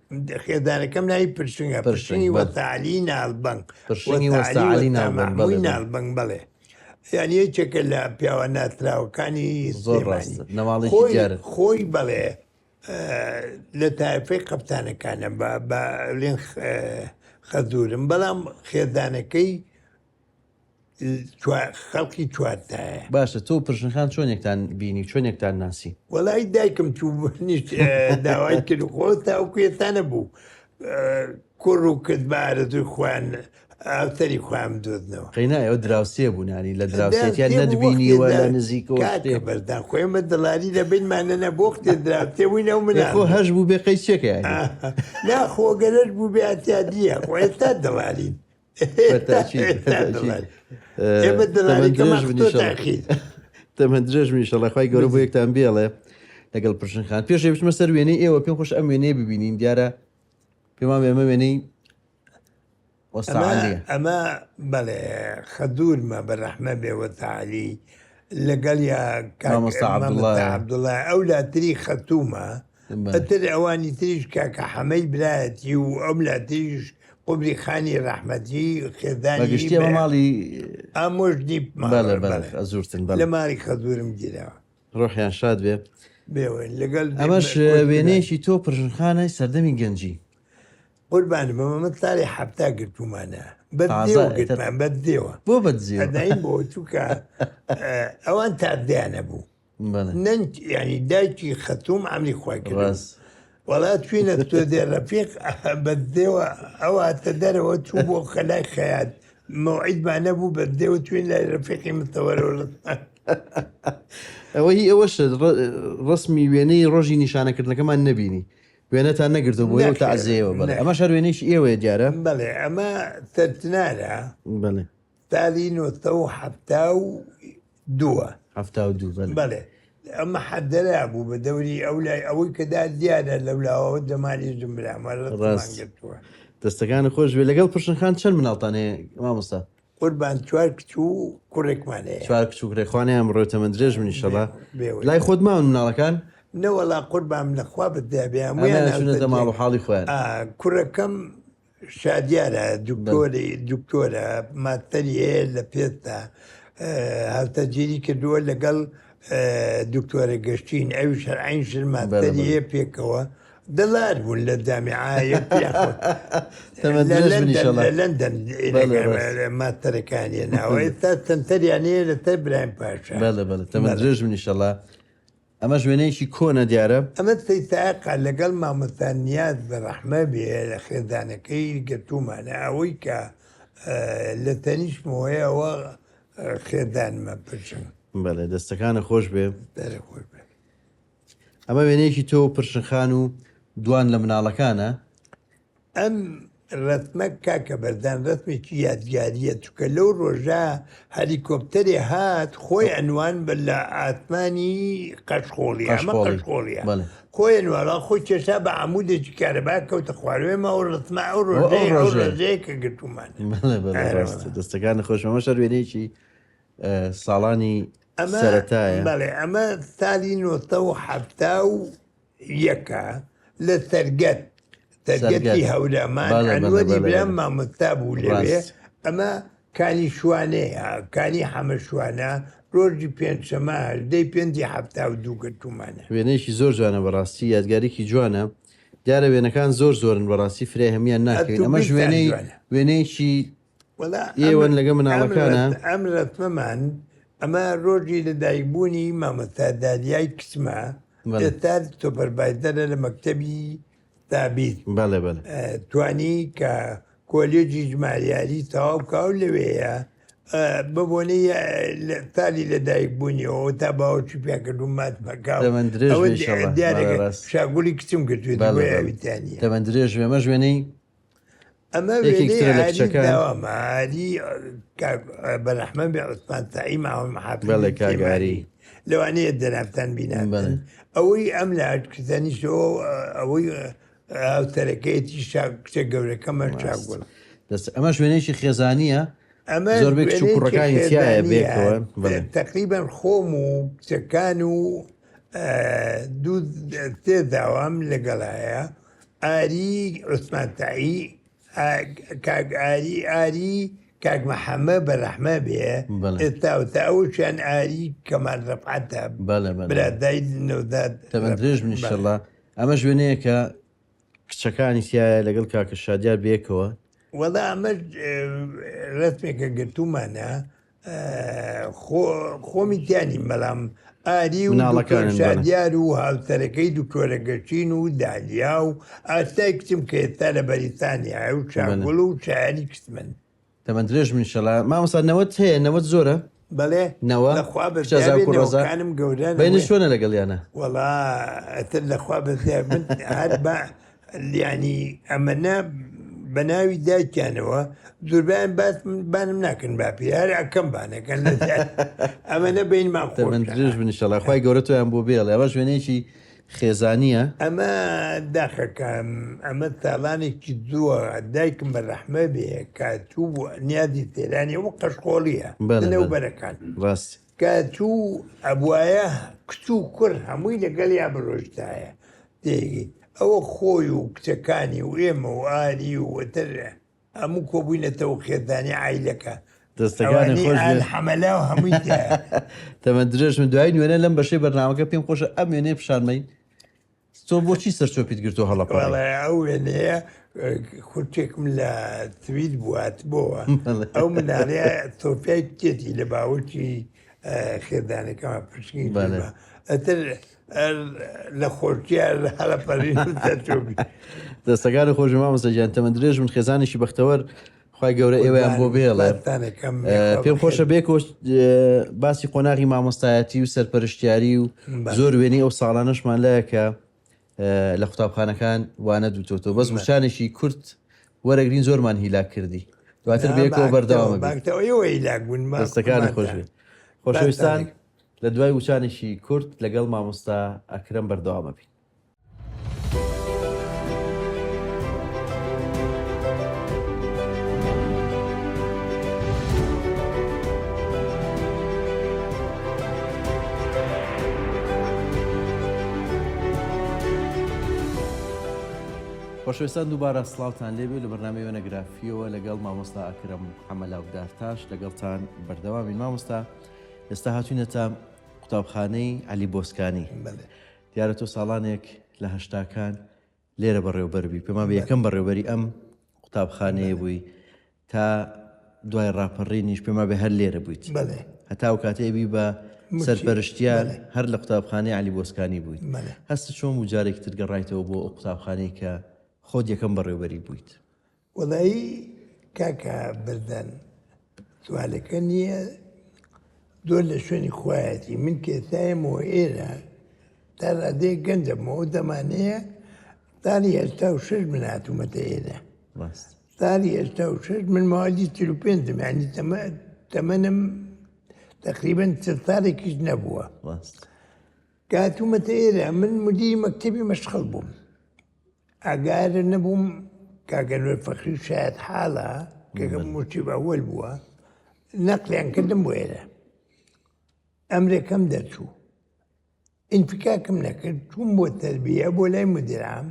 خێزانەکەم ناوی پرشنگە پرشنگی وەتەعالی ناڵبەنگ ناڵبەنگ بڵێ یعنی یەکێکە لە پیاوە ناتراوەکانی خۆی بڵێ لە تایفەی قەپتانەکانە بەڵێن خەزورم بەڵام خێزانەکەی خەڵکی چوارتایە. باشە تۆ پرژنخان چۆنێکتان بینی چۆنێکتان ناسی؟ وەڵای دایکم تو داوای کرد خۆ تاوکوێتانە بوو کوڕ و کرد بە ئارەزوی خوان ئاوتەری خۆیان دۆزنەوە قەینا ئەوە دراوسێ بوون ینی لە دراوسێتیان نەدبینیوە لە نزیکەوە بەردان خۆیمە دڵاری دەبینمانەنە بۆ کتێ دراوسێ بووینەوە من خۆ هەش بوو بێ قەی چێکە ناخۆگەرەش بوو بێ ئاتیادیە خۆ ئێستا دڵارین تەمە درێژ منیشەڵە خی گەورە بۆ یەکتان بێڵێ لەگەڵ پرشنخان پێش بچمە سەر وێنەی ئێوە پێم خۆش ئەم وێنەیە ببینین دیارە پێمان ئێمە وێنەی ئەمە بەڵێ خەدورمە بەڕەحمە بێوەتەعالی لەگەڵ عەبدوڵڵا ئەو لاتری خەتومە ئەتر ئەوانی تریش کاکە حەمەی برایەتی و ئەم لاتریش قوبری خانی ڕەحمەتی خێزانی ماڵی ئامۆژنی زورتن لە ماری خەدورم گیرەوە ڕۆحیان شاد بێ لەگەڵ ئەمەش وێنەیەکی تۆ پرژنخانە سەردەمی گەنجی قوربانم بەمەمە ساڵی حەفتا گرتومانە بەدێوەگرتمان بەدێوە بۆ بەدزیێ ئەداین بۆ چووکە ئەوان تادیانە بوو نەنج ینی دایکی خەتوم ئەمری خوای کرد وڵات توینە تۆ دێ ڕەفیق بەدێوە ئەو هاتە دەرەوە چوو بۆ خەلای خەیات مەوعیدمان نەبوو بەدێوە توین لای ڕەفیقی متەوەرەوە ئەوەی ئەوەش ڕسمی وێنەی ڕۆژی نیشانەکردنەکەمان نەبینی وێنەتان نەگرتو بۆ ئەو تەعزیەوە بڵێ ئەمە شەر وێنەیەکی ئێوەیە دیارە بڵێ ئەمە سەرچنارە بڵێ ساڵی 1972 بڵێ ئەمە حەدەرا بوو بە دەوری ئەو لای ئەوەی کەدا دیارە لەولاوە دەمانی جمبرامەڕەتوە دەستەکانی خۆش بێ لەگەڵ پرشنخان چەند مناڵتانەیە مامۆستا؟ قوربان 4 کچوو کوڕێکمانەیە 4 کچوو کوڕێکخوانیان بڕۆ تەمەند درێژ منیشەڵا لای خۆت ماون مناڵەکان؟ نەوەڵا قوربان لەخوا بدابیان چونەتە ماڵ و حاڵی خۆیان کوڕەکەم شادیارە دکتۆرە ماتەریێ لە پێتا هاوتەجێری کردووە لەگەڵ دکتۆرە گەشتین ئەوی شەرعین ماتەریە پێکەوە دەڵار بوون لە جامیعایە لەندەن ماتەرەکانی ناوە ئێستا تەنتەریانەیە لەسەر برایم پاشا تەمە درێژ منیشەڵا ئەمە وێنەیەکی کۆنە دیارە ئەمە سەیتاقا لەگەڵ مامۆستانیات بە ڕەحمە بێ لە خێزانەکەی گرتومانە ئەوەی کە لە تەنیشمەوەیەوە خێدانمە پرچم بەڵێ دەستەکانە خۆش بێ. دەرە خۆش بێ. ئەمە وێنەیەکی تۆ پرشنخان و دوان لە مناڵەکانە. ئەم ڕەتمە کاکە بەردان ڕەتمێکی یادگاریە چکە لەو ڕۆژە هەلیکۆپتەرێ هات خۆی ئەنوان بە لە ئاتمانی قەشخۆڵی ئەمە قەشخۆڵیە خۆی ئەنوارا خۆی کێشا بە عمودێکی کارەبا کەوتە خواروێمە ئەو ڕەتمە ئەو ڕۆژەیە کە گرتومان دەستەکان خۆشمەمە شەر وێنەیەکی ساڵانی سەرەتایە. بەڵێ ئەمە ساڵی 1970 لە سەرگەت تەرگەتی هەورامان ئەنوەری برام مامۆستا بوو لەوێ. ئەمە کانی شوانەیە کانی حەمە شوانە ڕۆژی پێنجشەمە 5/72 گرتومانە. وێنەیەکی زۆر جوانە بەڕاستی یادگاریکی جوانە. دیارە وێنەکان زۆرن بەڕاستی فرێ هەمیان ناکەین. ئەمەش وێنەیەکی ئێوەن لەگە مناڵەکانە. ئەم ڕەتمەمان ئەمە ڕۆژی لەدایکبوونی مامۆستاداریای کچمە ئێستا سوپەرڤایزەرە لە مەکتەبی تابیت. بەڵێ توانی کە کۆلێجی ژماریاری تەواو کاو لەوەیە ببوونی سالی لەدایکبوونیەوە تا باوەکی پێکردو ماتمەکە دیارێکە شاگولی کچم کردوێت ئەویتانیە تەمەند درێژ ئەمە ژوێنەی ئەمە وێنەیەماری بەرەحمە بێ عوسمان تائی ماوە بەڵێ کاگاری لەوانەیە دەرافتان بینان ئەوەی ئەم لە ئاکردنیشەوە ئەوەی هاوتەرەکەیەتی کچە گەورەکەمە چاگوڵ. ئەمە شوێنێکی خێزانیە زۆربەی کچ و کوڕەکانی تایە بێکەوە. تقریبان خۆم و کچەکان و دوو تێ داوام لەگەڵایە ئاری عوسمان تائی ئاری کاک مەحەممە بەرەحمە بێ ئێستاوتە ئەوشیان ئاری کەمان ڕەفعەتە برادای نەوداد تەمەند درێژ منیشەڵا. ئەمە شوێنەیە کە کچەکانی تایە لەگەڵ کاکە شادیار بێکەوە. وەڵا ئەمە ڕەتمێکە گرتومانە خۆمی تیانی بەڵام ئاری و شادیار و هاوتەرەکەی دوکتۆرە گەچین و دالیا و ئاستای کچم کە ئێستا لە بەریتانیا و چاگوڵ و شایانی کچمن. تەمەند درێژ منیشەڵا. مامۆستا نەوەت هەیە نەوەت زۆرە؟ بەڵێ نەوەخوا بەزانم گەورە بینی شوێنە لەگەڵیانە. وەڵا ئەتر لەخوا بەزیار من هەر بە ینی ئەمەە بە ناوی دایکیانەوە زۆربیان بانم ناکەن باپی هەر ئەکەم بانەکەن ئەمەە بینمان تەمەند درێژ منیشەڵا خی گەورە تۆیان بۆ بێڵێ. ئەمە شوێنەیەکی خێزانیە. ئەمە داخەکەم ئەمە تاڵانێکی زووە دایکم بەرەحمە بێ کاتوو نیازی تێرانی وە قەشخۆڵیە لەنەوبەرەکان ڕاست کاتوو ئەبوایە کچ و کوڕ هەمووی لەگەڵ یا بڕۆژتایە تێگی ئەوە خۆی و کچەکانی و ئێمە و ئاری و وەتر هەموو کۆبووینەتەوە خێزانی عیلەکە دەستەکانی خۆش حەمەلا و هەمووی تەمەند درێژ من دوای نوێنە لەم بەشەی بەرنامەکە پێم خۆشە ئەم وێنێ پیشانمەین تۆ بۆچی سەرچۆپیت گرتۆ هەڵەپاڵێ ئەو وێنەیە خورتێکم لە تویت بوات بۆەوە ئەو مناڵەیە تۆپیای کێتی لە باوکی خێزانەکەمە پشکی ئەتر لە خۆرکیار هەڵەپەڕین دەستەکانی خۆشی مامۆستاجیان تەمەند درێژ من خێزانێکی بەختەوەر خی گەورە ئێوەیان بۆ بێڵێ. پێم خۆشە بێکۆ باسی قۆناغی مامۆستایەتی و سەرپەرشتیاری و زۆر وێنی ئەو ساڵانەشمان لایە کە لە قوتابخانەکان وانە دووتۆ بەس وشانێکی کورت وەرەگرین زۆرمان هیلاک کردی دواتر بێکەوە بەردەوامە دەستەکانی خۆش خۆشەویستان لە دوای وچانێکی کورت لەگەڵ مامۆستا ئەکرەم بەردەوامە بین. خۆشەویستان دووبارە سڵاوتان لێبێ لە بەرنامەی وێنەگرافیەوە لەگەڵ مامۆستا ئەکرەم حەمەلاودارتاش لەگەڵتان بەردەوامین. مامۆستا ئێستا هاتوینەتە قوتابخانەی عەلی بۆسکانی. دیارە تۆ ساڵانێک لە هەشتاکان لێرە بەڕێوەبەربی پێما بە یەکەم بەڕێوەبەری ئەم قوتابخانەیە بووی تا دوای ڕاپەڕینیش پێما بێ هەر لێرە بوویت هەتا و کاتێبی بە سەرپەرشتیان هەر لە قوتابخانەی عەلی بۆسکانی بوویت. هەست چۆن و جارێک تر گەڕایتەوە بۆ ئەو قوتابخانەی کە خۆت یەکەم بەڕێوەبەری بوویت؟ وەڵایی کاکە بردن سوالەکە نییە زۆر لە شوێنی خۆیەتی من کێسایەمەوە ئێرە تا ڕادەیە گەنجەمەوە دەمانەیە ساڵی 86 من هاتوومەتە ئێرە ساڵی 86 من ماوەی 35 ینی تەمەنم تقریبا 30 ساڵێکیش نەبووە کاتوومەتە ئێرە من مدیری مەکتەبی مەشغەڵ بووم ئاگارە نەبووم کاگەنوەر فەخری شاید حاڵە کەگە موچی بەوەل بووە نەقلیان کردم بۆ ئێرە ئەمرێکەم دەرچوو ئینفیکاکم نەکرد چوون بۆ تەربیە بۆ لای مدیرام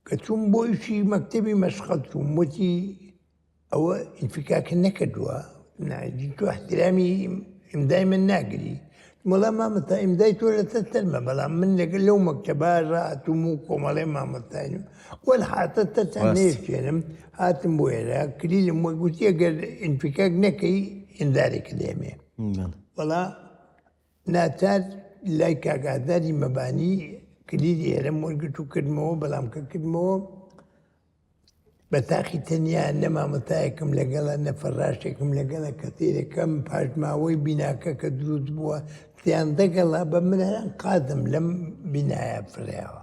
کە چوون بۆ ئیشی مەکتەبی مەشغەڵ چوون وتی ئەوە ئینفیکاکە نەکردووە تو احترامی ئیمدای من ناگری وەڵام مامەتا ئیمدای تۆ لە تەرمە بەڵام من لەگەڵ لەو مەکتەبا ڕاتوم و کۆمەڵێ مامەتایم وەل حاتە تەچان نێشێنم هاتم بۆ ئێرە کلیلم وە گوتی ئەگەر ئینفیکاک نەکەی ئیندارێکە دێمێ وەڵا ناچار لای کاگاداری مەبانی کلیلی ئێرەم وەرگرت و کردمەوە بەڵام کە کردمەوە بە تاقی تەنیا نە مامەتایەکم لەگەڵە نە فەڕاشێکم لەگەڵە کە تێرەکەم پاشماوەی بیناکە کە دروست بووە تیان دەگەڵا بە منیان قادم لەم بینایە فڕیاوە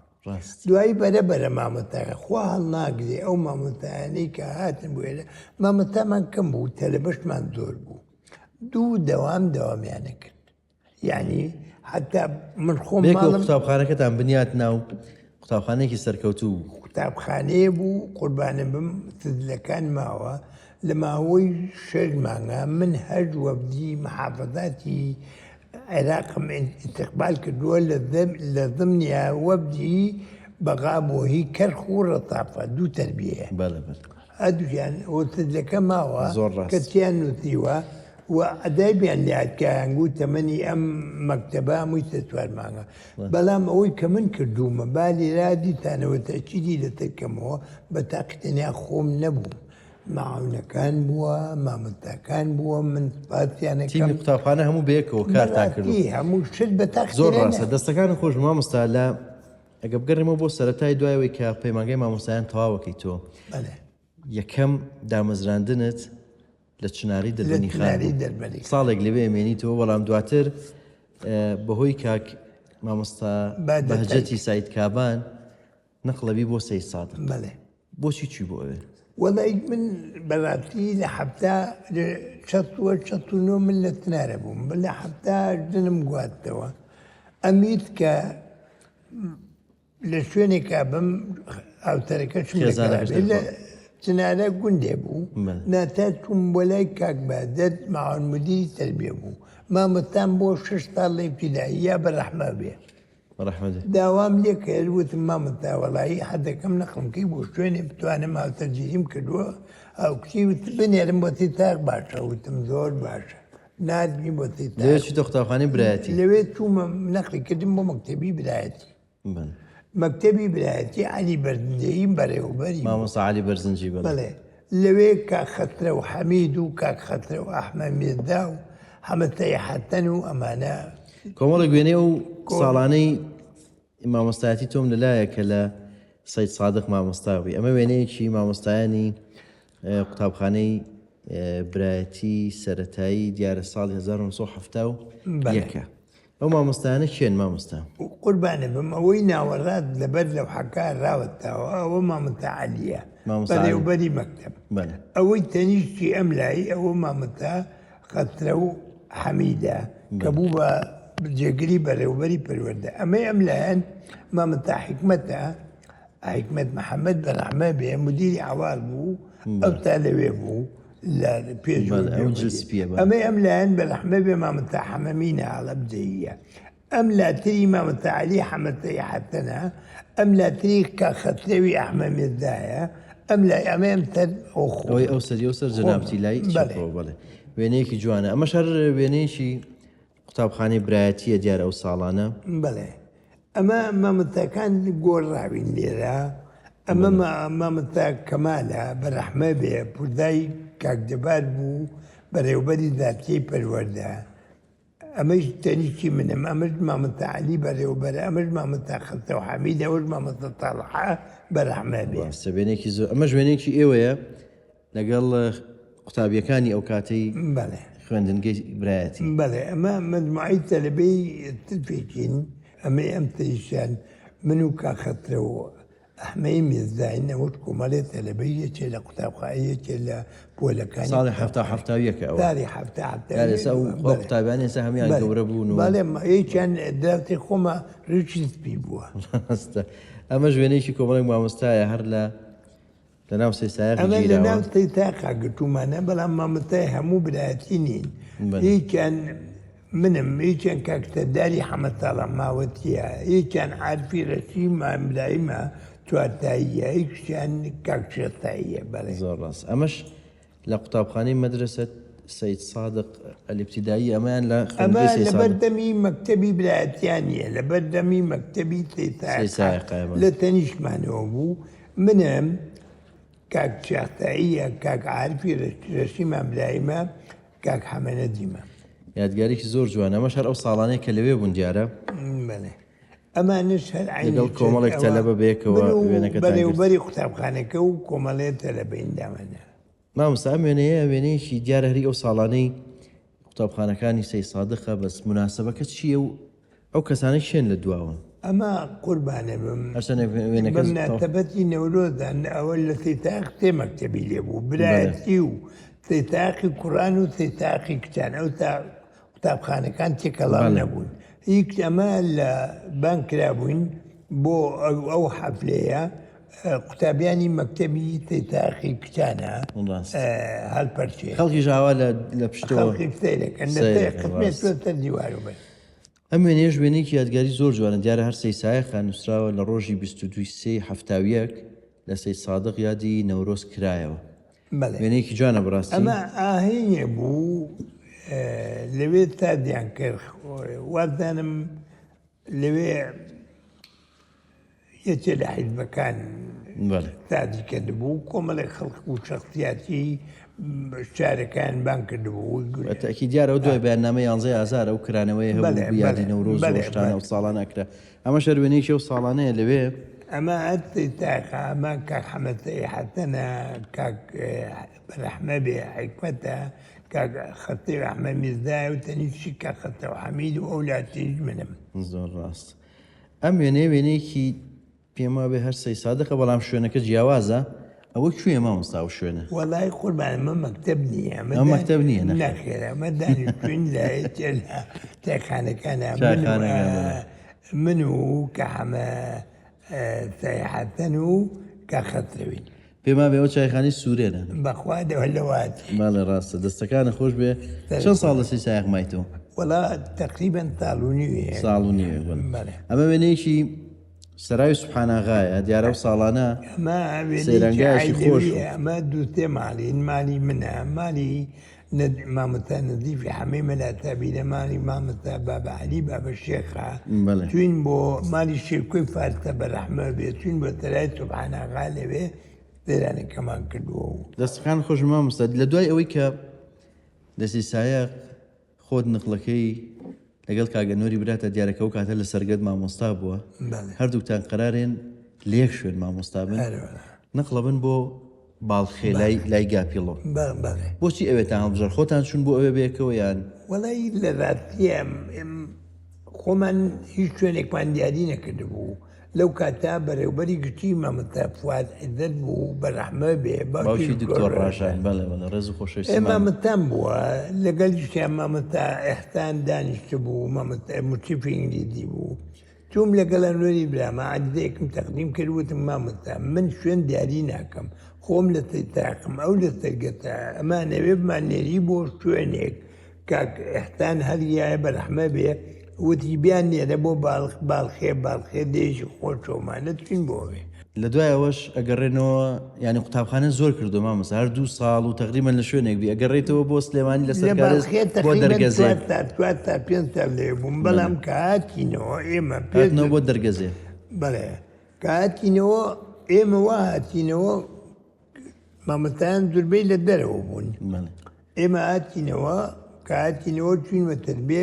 دوایی بەرەبەرە مامەتایە خوا هەڵ ناگرێ ئەو مامەتایانەی کە هاتن بۆ ئێرە مامەتامان کەم بوو تەلەبەشمان زۆر بوو دوو دەوامیانە کرد یعنی حتا من خۆم قوتابخانەکەتان بنیات ناو قوتابخانەیەکی سەرکەوتوو قوتابخانەیە بوو قوربانە بم سزلەکان ماوە لە ماوەی 6 مانگە من هەر وەبدی محافەزاتی عێراقم ئیستیقبال کردووە لە ضمنیا وەبدی بەغابۆهی کەرخ و ڕەتافە دوو تەربیەیە هەردوویان ئەوە سزلەکە ماوە کە چیان نووسیوە و ئەدایبیان لاتکایانگو تەمەنی ئەم مەکتەبە هەمووی 4 مانگە بەڵام ئەوەی کە من کردوومە بالێرا دیتانەوە تەکیدی لە تەکەمەوە بە تاقیتەنیا خۆم نەبووم معاونەکان بووە مامۆستاکان بووە من سپاسیانەکەم قوتابخانە هەموو بەیەکەوە کارتان کردو هەموو شت بە تاقی زۆر ڕاستە دەستەکانی خۆش مامۆستا لە ئەگە بگەڕێمەوە بۆ سەرەتای دوایەوەی کە پەیمانگەی مامۆستایان تەواوەکەی تۆ یەکەم دامەزراندنت لە چناری دەربەنی خان ساڵێک لەوێ ئەمێنیتەوە بەڵام دواتر بەهۆی کاک مامۆستا بەهجەتی سعید کابان نەقڵەبی بۆ سەید سادق بۆچی چی بۆ ئەوێ وەڵی من بەڕاستی لە حەفتا 69 من لە تنارە بووم لە حەفتا دنم گواتەوە ئەمید کە لە شوێنێکا بم ئاوتەرەکەشم چنارە گوندێ بوو ناتا چوون بۆ لای کاک بادەت معاون مدیری تەربیە بوو مامۆستام بۆ 6 ساڵ لە ئیبتیدایی یا بەڕەحمە بێ داوام لێ کرد وتم مامۆستا وەڵایی حەدەکەم نەخڵمکەی بۆ شوێنێ بتوانم هاوتەرجیریم کردووە ئەو کچی بنێرم بۆ تیتاق باشە وتم زۆر باشە نادمی بۆ تیتاق لەوێ چوویتە قوتابخانەی برایەتی لەوێ چوومە نەقلی کردم بۆ مەکتەبی برایەتی مەکتەبی برایەتی عەلی بەرزنجی بەڕێوەبەری مامۆستا عەلی بەرزنجی بەڵێ لەوێ کاک خەترە و حەمید و کاک خەترە و ئەحمەد میردا و حەمەتەی حەتەن و ئەمانە کۆمەڵە گوێنێ و ساڵانەی مامۆستایەتی تۆم لەلایە کە لە سەید سادق مامۆستاوی ئەمە وێنەیەکی مامۆستایانی قوتابخانەی برایەتی سەرەتایی دیارە ساڵی 1970 ئەو مامۆستایانە کێن مامۆستا قوربانە بم ئەوەی ناوەڕات لەبەر لەو حەکا ڕاوەتاوە ئەوە مامۆستا عەلیە بەڕێوەبەری مەکتەب ئەوەی تەنیشتی ئەم لای ئەوە مامۆستا خەترە و حەمیدە کە بوو بە جێگری بەڕێوەبەری پەروەردە ئەمەی ئەم لایەن مامۆستا حیکمەتە حیکمەت محەممەد بەڕەحمە بێ مدیری ئاوار بوو ئەو تا لەوێ بوو لە پێش ئەمەی ئەم لایەن بەڕەحمە بێ مامۆستا حەمەمینە هەڵەبجەییە ئەم لاتری مامۆستا عەلی حەمەتەی حەتەنە ئەم لاتری کاک خەترەوی ئەحمەد میردایە ئەم لای ئەمە ئەم تەر ئەوەی ئەو سەری و سەر جەنابەتی لای بەڵێ وێنەیەکی جوانە ئەمە شەر وێنەیەکی قوتابخانەی برایەتیە دیارە ئەو ساڵانە بڵێ ئەمە مامۆستاکان گۆڕاوین لێرە ئەمە مامۆستا کەمالە بەڕەحمە بێ پوردای کاک جەبار بوو بەڕێوەبەری زاتیەی پەروەردە ئەمەش تەنیشتی منم ئەمەش مامۆستا عەلی بەڕێوەبەرە ئەمەش مامۆستا خەترە و حەمید ئەوەش مامۆستا تاڵحا بەڕەحمە بێ ئەمەش وێنەیەکی ئێوەیە لەگەڵ قوتابیەکانی ئەو کاتەی خوێندنگەی برایەتی بەڵێ ئەمە مجموعەی تەلەبەی تلفێکین ئەمەی ئەم تریشیان من و کاخەترە و ئەحمەی میزداین ئەوت کۆمەڵێ تەلەبەی یەکێ لە قوتابخانە یەکێ لە پۆلەکانی ساڵی هەفتاویەکە ئەوە داری هەفتە قوتابیان ێستا هەمیان گەورە بوون و بەڵێ یەکیان دەرتی خۆمە ڕچیسپی بووە ئەمە ژوێنێکی کۆمەڵێک مامۆستایە هەر لە ناو سێسایەق ئەمە لە ناو تاقا گرتومانە بەڵام مامۆستای هەموو برایەتی نین هیچیان منم هیچیان کاکتەداری حەمەتاڵە ماوەتیە هیچیان عارفی ڕەشی ماملایمە چوارتاییە هیچیان کاکشێتاییە بەڵێ زۆر ڕاست ئەمەش لە قوتابخانەی مەدرسە سەید سادق الابتدایی ئەمەیان لە ئەمە لە بەردەمی مەکتەبی برایەتیانیە لە بەردەمی مەکتەبی سێسایق لە تەنیشتمانەوە بوو منم کاک شاختاییە کاک عارفی ڕەشی ماملایمە کاک حەمەنە دیمە یادگارێکی زۆر جوانە ئەمەش هەر ئەو ساڵانەیە کە لەوێ بوون دیارە بەڵێ ئەمانش هەر لەگەڵ کۆمەڵێک تەلەبە بەیەکەوە بەڕێوبەری قوتابخانەکە و کۆمەڵێ تەلەبەین دامەنە مامۆستا ئەم وێنەیەکی دیارە هەری ئەو ساڵانەی قوتابخانەکانی سەید سادقە بەس مناسبەکە چییە و ئەو کەسانەی شێن لە دواون ئەمە قوربانە بم بەمناسبەتی نەورۆزان ئەوە لە سەیتاق تێ مەکتەبی لێ بوو برایەتی و سەیتاقی کوڕان و سەیتاقی کچان ئەو تا قوتابخانەکان تێکەڵام نەبوون هیچ ئەمە لە بان کرابووین بۆ ئەو حەفلەیە قوتابیانی مەکتەبی سەیتاقی کچانە هەڵپەرچێ خەڵکی ژاوا لە پشتەوە قسمێتە دیوارە بێت ئەم وێنەیە وێنێکی یادگاری زۆر جوانە دیارە هەر سەیسایەقە نووسراوە لە ڕۆژی 22 هەفتاویەک لە سەید سادق یادی نەورۆز کرایەوە وێنەیەکی جوانە بڕاستی ئەمە ئاهەیە بوو لەوێ تا دیان کرد وازدانم لەوێ یەکێ لە حیزبەکان تادی کردبوو کۆمەڵێک خەڵق و شەخصیاتی شارەکان بان کردبوو تاکی دیارە دوای بەیاننامە 11 ئازار ئەو کرانەوەی هەبوو یادی نەورۆز شتانە و ساڵانە کرا ئەمە شەروێنێکی و ساڵانەیە لەوێ ئەمە ئەتی تاقا ئەمە کاک حەمەتەی حەتەنە کاک بەرەحمە بێ حیکمەتە کاک خەتەی ڕەحمە میزدای و تەنیشی کاک خەتە و حەمید و ئەولاتیش منم زۆر ڕاست ئەم وێنەیەکی پێم وابێ هەر سەید سادقە بەڵام شوێنەکە جیاوازە ئەوە کوێ مامۆستا و شوێنە وەڵای قوربان ئەمە مەکتەب نییە ئەمە مەکتەب نییە نەخێرە ئەمە دانیشتوین لە تێخانەکانە من و کە هەمە سەیحەتەن و کە خەترەوین پێما بێەوە چایخانی سوورێنە بەخوا دەوە لەوات ماڵێ ڕاستە دەستەکانە خۆش بێ چەند ساڵ لە سەیسایەق مایتەوە وەڵا تەقریبەن ساڵ و نیوێ ئەمە وێنەیەکی سەراوی سوبحاناغایە دیارە و ساڵانە سەیرانگایشی خۆش ئەمە دووتێ ماڵین مالی منە مالی مامۆستا نەزیفی حەمەی مەلاتابیرە مالی مامۆستا بابە عەلی بابە شێخە توین بۆ مالی شێرکۆی فارسە بەرەحمە بێ توین بۆ سەرای سوبحاناغا لەوێ سەیرانەکەمان کردووە و دەستەکان خۆش مامۆستا لە دوای ئەوەی کە لە سەیسایەق خۆت نقلەکەی لەگەڵ کاگەنۆری براتە دیارەکە و کاتە لە سەرگەت مامۆستا بووە هەردووکتان قەرارێن لێک شوێن مامۆستا بن نقلە بن بۆ باڵخێ لای گاپیڵۆ بۆچی ئەوێتان هەڵبژار خۆتان چون بۆ ئەوێ بێکەوە یان وەڵای لە ڕاستیە خۆمان هیچ شوێنێکمان دیاری نەکردبوو لەو کاتا بەڕێوبەری گشتی مامۆستا فواد عیزەت بوو بەرەحمە بێ باوکی دکتۆر ڕاشان ڕێز و خۆشەویستی مامۆستام بووە لەگەڵیشیان مامۆستا ئێحسان دانیشتە بوو مامۆستا موچیفی ئینگلیزی بوو توم لەگەڵ ئەنوەری برامە عەجزەیەکم تەقدیم کردوتم مامۆستا من شوێن دیاری ناکەم خۆم لە سەیتاقم ئەو لە سەرگەتە ئەمانەوێ بمانێری بۆ شوێنێک کاک ئێحسان هەریایە بەرەحمە بێ وتی بیان نێرە بۆ باڵخێ دێژی خۆشەوەمانە چین بۆوێ لە دوای ئەوەش ئەگەڕێنەوە ینی قوتابخانە زۆر کردو مامۆستا هەر 2 ساڵ و تقریبەن لە شوێنێک بی ئەگەڕێتەوە بۆ سلێمانی لەسەر بۆ دەرگەزێ 5 سال لێ بووم بەڵام کە هاتینەوە ئێمە پێنەوە بۆ دەرگەزێ بەڵێ کە هاتینەوە ئێمە وا هاتینەوە مامۆستایان زۆربەی لە دەرەوە بوون ئێمە هاتینەوە کە هاتینەوە چوینمە تەربێ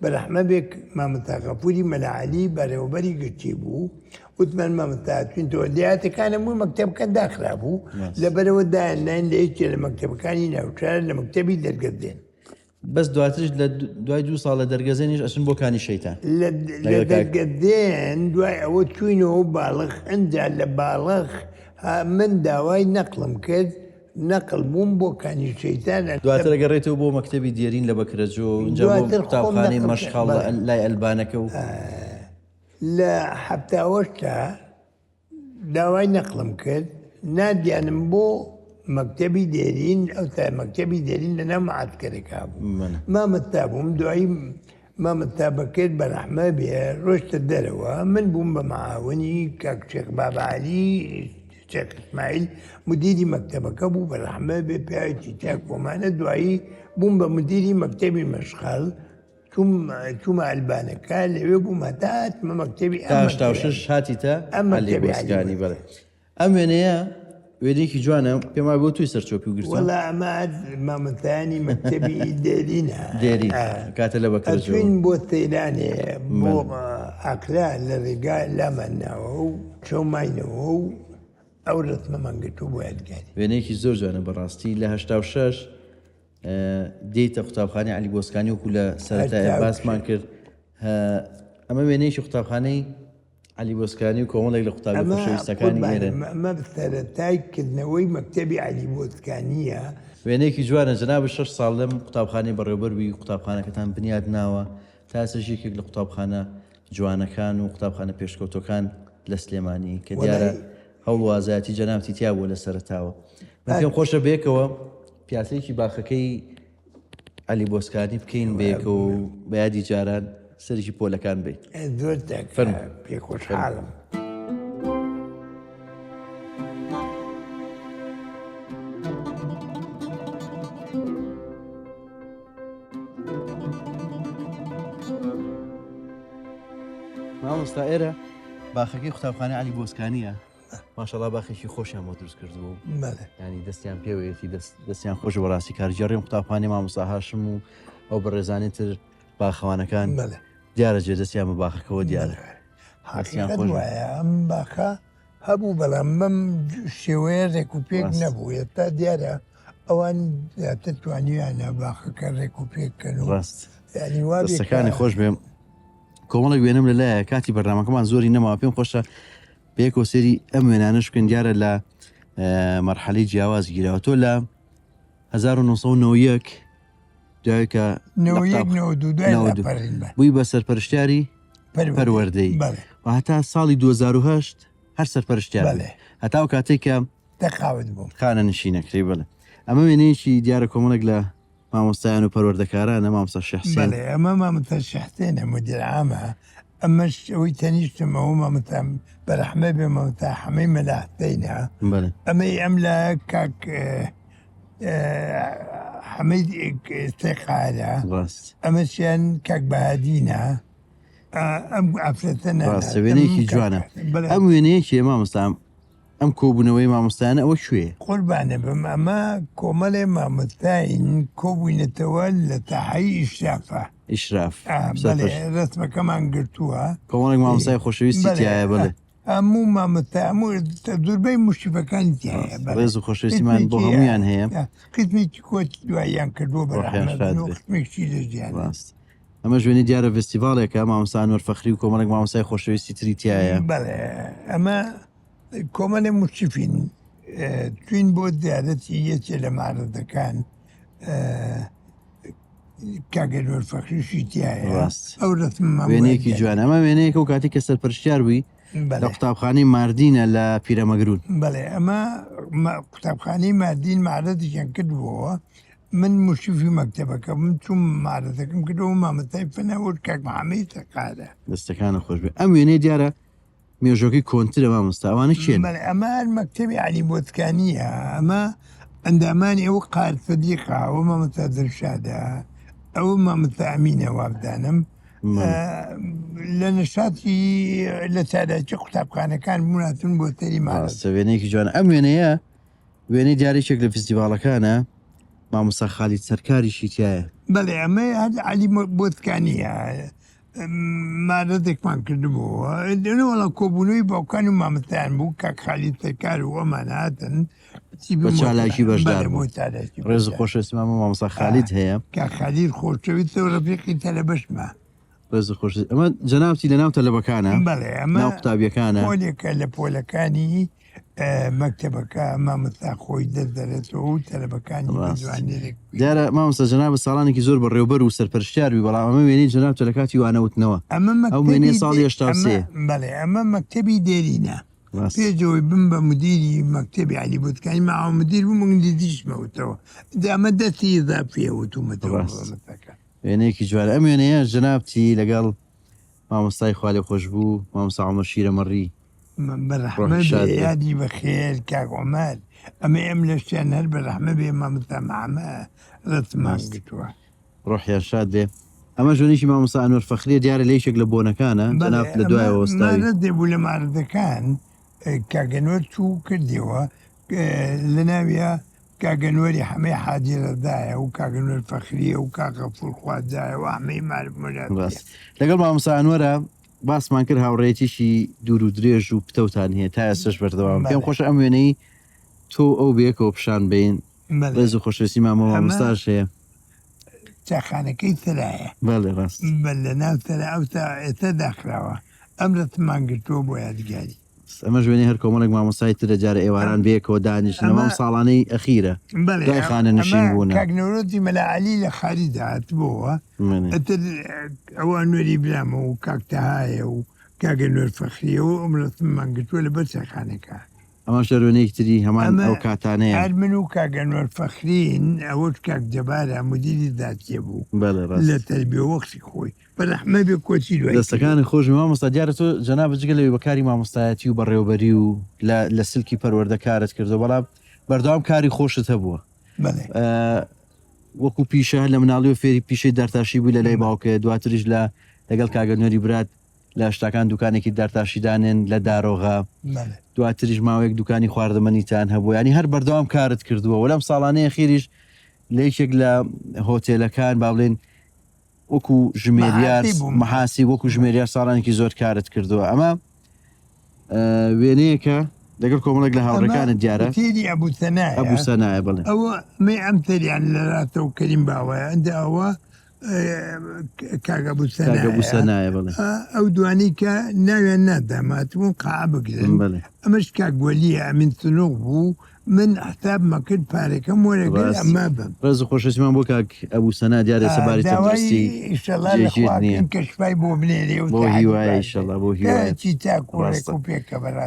بەرەحمە بێک مامۆستا غەفوری مەلاعەلی بەڕێوەبەری گرتی بوو وتمان مامۆستا چوینتەوە دیاتەکانە مووی مەکتەبەکە داخرا بوو لەبەرەوە دایان ناین لە یەکێ لە مەکتەبەکانی ناوچار لە مەکتەبی دەرگەزێن بەس دواترش لە دوای 2 ساڵ لە دەرگەزێنیش ئەچن بۆ کانی شەیتان لە دەرگەدێن دوای ئەوە چوینەوە باڵغ ئەنجا لە باڵغ من داوای نەقلم کرد نەقل بووم بۆ کانی شەیتان دواتر گەڕێتەوە بۆ مەکتەبی دیێرین لە بەکرەجۆ اینجا بۆ قوتابخانەی مەشخاڵ لای ئەلبانەکە و لە هەفتاوەشتا داوای نەقلم کرد نادیانم بۆ مەکتەبی دێرین ئەو تا مەکتەبی دێرین لەناو معسکەرێکا بوو مامەتا بووم دوایی مامەتا بەکرد بە ڕەحمە بێ ڕۆشتە دەرەوە من بووم بە معاوەنی کاک شێخ بابعالی شێخ ئیسماعیل مدیری مەکتەبەکە بوو بە ڕەحمە بێ پیاوێکی چاک بۆمانە دوایی بووم بە مدیری مەکتەبی مەشخاڵ چوومە ئەلبانەکە لەوێ بووم هەتا هاتمە مەکتەبی هەشتا و شەش هاتیتە عەلیبۆسکانی بەڵێ ئەم وێنەیە وێنەیەکی جوانە پێم وایە بۆ توی سەرچۆپی و گرتووە وەڵا ئەمە مامەتانی مەکتەبی دێرینە دێرین کاتە لە بەکرەجۆ ئەچوین بۆ تەیرانێ بۆ ئاکرا لە ڕێگا لامانناوە و چۆماینەوە و ئەو ڕەتمەمان گرتووە بۆ یادگاری وێنەیەکی زۆر جوانە بەڕاستی لە هەشتا و شەش دێیتە قوتابخانەی عەلیبۆسکانی وەکو لە سەرەتایە باسمان کرد ئەمە وێنەیەکی قوتابخانەی عەلیبۆسکانی و کۆمەڵێک لە قوتابی خۆشەویستەکانی ئێرە ئەمە سەرەتای کردنەوەی مەکتەبی عەلیبۆسکانیە وێنەیەکی جوانە جەنابە 6 ساڵ لەم قوتابخانەی بەڕێوەبەروی قوتابخانەکەتان بنیاد ناوە تا سەرژێکێک لە قوتابخانە جوانەکان و قوتابخانە پێشکەوتەکان لە سلێمانی کە دیارە هەوڵ وازایەتی جەنابەتی تیا بووە لە سەرەتاوە پێم خۆشە بێکەوە پیاسەیەکی باخەکەی عەلیبۆسکانی بکەین بێکە و بە یادی جاران سەرژی پۆلەکان بێت زۆر پێ خۆشحاڵم مامۆستا ئێرە باخەکەی قوتابخانەی عەلیبۆسکانیە ماشەڵڵا باخێکی خۆشیان بۆ دروست کردبوو ینی دەستیان پێوەیەتی دەستیان خۆش بەڕاستی کارژێڕێم قوتابخانەی مامۆستا هاشم و ئەو بەڕێزانی تر باخەوانەکان دیارە جێدەستیان بە باخەکەەوە دیارە وایە ئەم باخە هەبوو بەڵام مەم شێوەیە ڕێک و پێک نەبوو تا دیارە ئەوان زیاتر توانیویانە باخەکە ڕێک و پێککەن و ڕاست دەستەکانی خۆش بێم کۆمەڵێک وێنم لەلایە کاتی بەرنامەکەمان زۆری نەماوە پێم خۆشە بێکۆ سێری ئەم وێنانەش بکەین دیارە لە مەرحەلەی جیاواز گیراوە تۆ لە 1991 دوایکە بووی بە سەرپەرشتیاری پەروەردەی و هەتا ساڵی 2008 هەر سەرپەرشتیار هەتا و کاتێک کە دەخاوت بوو خانە نشینەکەی بڵێ ئەمە وێنەیەکی دیارە کۆمەڵێک لە مامۆستایان و پەروەردەکارانە مامۆستا شەحسێن ئەمە مامۆستا شەحسێنە مدیر عامە ئەمەش ئەوەی تەنیشتمەوە مامۆستا بەرەحمە بێ مامۆستا حەمەی مەلاحسەینە ئەمەی ئەم لە کاک حەمەید سێقارە ئەمەشیان کاک بەهادینە ئەم ئافرەتەنە وێنەیەکی جوانە ئەم وێنەیەکی مامۆستام ئەم کۆبوونەوەی مامۆستایانە ئەوە کوێیە قوربانە بم ئەمە کۆمەڵێ مامۆستاین کۆبووینەتەوە لە تاحەی ئیشرافە ئیشراف ڕسمەکەمان گرتووە کۆمەڵێک مامۆستای خۆشەویستی تایە بڵێ هەموو مامۆستا هەموو زۆربەی مشتیفەکانی تایە ڕێز و خۆشەویستیمان بۆ هەمویان هەیە قسمێکی کۆچ دواییان کردووە بەڕحمەتێکی لەژیان ڕاست ئەمە ژوێنی دیارە فستیڤالێکە مامۆستا ئەنوەر فەخری و کۆمەڵێک مامۆستای خۆشەویستی تری تایە بەڵێ ئەمە کۆمەڵێ مشتیفین توین بۆ زیادەتی یەکێ لە مارەتەکان کاگەنوەر فەخریشی تایە ئەو وێنەیەکی جوانە ئەمە وێنەیەکە و کاتی کە سەرپەرشتیار بووی لە قوتابخانەی ماردینە لە پیرەمەگرون بەڵێ ئەمە قوتابخانەی ماردین مارەتێکیان کردبووەوە من مشتیفی مەکتەبەکە من چوم مارەتەکەم کردەوە مامۆستای فەنەوەت کاک محەممەد سەقارە دەستەکانە خۆش بێ ئەم وێنەی دیارە مێژۆکەی کۆنترە مامۆستا ئەوانە چێن ئەمە مەکتەبی عەلیبۆسکانیە ئەمە ئەندامانی ئەوە قارد سەدیقا ئەوە مامۆستا دڵشادە ئەوە مامۆستا ئەمینە وابدانم لە نشاتی لە چاداچی قوتابخانەکان بووناتون بۆ تەری ماڕاستە وێنەیەکی جوانە ئەم وێنەیە وێنەی دیارێکێک لە فستیڤالەکانە مامۆستا خالید سەرکاریشی تایە بەڵێ ئەمە عەلیبۆسکانیە مارەتێکمان کردبووە وەڵا کۆبوونەوەی باوکان و مامۆستایان بوو کاک خالید سەرکار و ئەمان هاتن بە چالاکی بەشدار بوو. چالاکی ڕێز و خۆشەویستی مامۆستا خالید هەیە کە خەلیل خۆشەویستە و ڕەفیقی تەلەبەشمە. ڕێز و خۆشەویست ئەمە جەنابتی لە ناو تەلەبەکانە بەڵێ ئەمە ناو قوتابیەکانە پۆلێکە لە پۆلەکانی مەکتەبەکە مامۆستا خۆی دەردەرێتەوە و تەلەبەکانی جوانێرێک دیارە مامۆستا جەنابە ساڵانێکی زۆر بەڕێوەبەر و سەرپەرشتیاروی بەڵام ئەمە وێنەی جەنابتە لە کاتی وانەوتنەوە ئەو وێنەی ساڵی 83 بەڵێ ئەمە مەکتەبی دێرینە پێشەوەی بم بە مدیری مەکتەبی علی بوتکانی ماوە مدیر بوو مەنگلی دیشمەوتەوە ئەمە دەستی ئضافیە وتومەتەوە وێنەیەکی جوانە ئەم وێنەیە جەنابتی لەگەڵ مامۆستای خوا لێ خۆش بوو مامۆستا عومەر شیرەمەڕی بەرەحمە یادی بەخێر کاک عومەر ئەمە ئەم لە شتیان هەر بەرەحمە بێ مامۆستا محەممە ڕەتمان گرتووە ڕۆحیان شاد بێ ئەمە ژۆنیشی مامۆستا ئەنوەر فەخریە دیارە لە یەکێک لە بۆنەکانە جەناب لە دوایەوە وەستاوی دێبوو لە ماردەکان کاگەنوەر چوو کردیەوە لە ناویە کاگەنوەری هەمەی حاجرەدایە و کاگەنوەر فەخریە و کاغەفور خوازایە و هەمەی مارمۆرات لەگەڵ مامۆستا ئەنوەرە باسمان کرد هاوڕێتیشی دوور و درێژ و پتەوتان هەیە تا ئێستش بەردەوام پێم خۆشە ئەم وێنەی تۆ ئەو بێکەوە پیشان بین ڕێز و خۆشەویستی مامۆستاش هەیە چاخانەکەی ترایە بەڵێ ڕاست لە ناو تەرە ئەوتا ئێستا داخراوە ئەم ڕەتمان گرتووە بۆ یادگاری ئەمە ژوێنی هەر کۆمەڵێک مامۆستای ترە جارە ئێواران بێکەوە دانیشتنەوە ساڵانەی ئەخیرە دوای خانە نشین بوون کاکنەوەتی مەلاعالی لە خاری داهاتبووە ئەتر ئەوە نوێری برامە و کاکتەهایە و کاگەنوەر فەخریە و ئەم ڕەتمان گرتووە لە بەر چاخانەکە ئەمە شەرێنەیەکی تری هەمان ئەو کاتانەیە هەر من و کاگەنوەر فەخرین ئەوەت کاک جەبارە مدیری دادکێ بوو لە تەربیە وەختی خۆی بەرەحمە بێ کۆچی دوای دەستەکانی خۆش مامۆستا دیارە تۆ جەنابە جگە لەوێ بەکاری مامۆستایەتی و بەڕێوەبەری و لە سلکی پەروەردە کارت کردو بەڵام بەردەوام کاری خۆشت هەبووە وەکو پیشە لە مناڵی و فێری پیشەی دەرتاشی بووی لە لای باوکە دواتریش لەگەڵ کاگەنوەری برات لە شتاکان دوکانێکی دەرتاشیدانێن لە دارۆغا دواتریش ماوەیەک دوکانی خواردەمەنیتان هەبوو ینی هەر بەردەوام کارت کردووە وەلەم ساڵانەیە خێریش لە یەکێک لە هۆتێلەکان با بڵێن وەکو ژمێریار مەحاسی وەکو ژمێریار ساڵانێکی زۆر کارت کردووە ئەمە وێنەیەکە لەگەڵ کۆمەڵێک لە هاوڕەکانت دیارە تێری ئەبوو سەنایە بڵێ ئەوە مێ ئەم تەریان لەراتەوە کەریم باوەیە ئەندە ئەوە کاگەبوو سەنایە بڵێ ئەو دوانی کە ناویان ناداماتبوون قا بگرن ئەمەش کاگوەلیە ئەمین سنوق بوو من حساب مەکرد پارێکەم وەرەگەر ئەمە بم ڕێز و خۆشەویستیمان بۆ کاک ئەبوو سەنا دیارە سەباری تەندروستی جێگیر نییە کەشفای بۆ بنێرێ و بۆ هیوایە ئینشەڵا بۆ هیوایە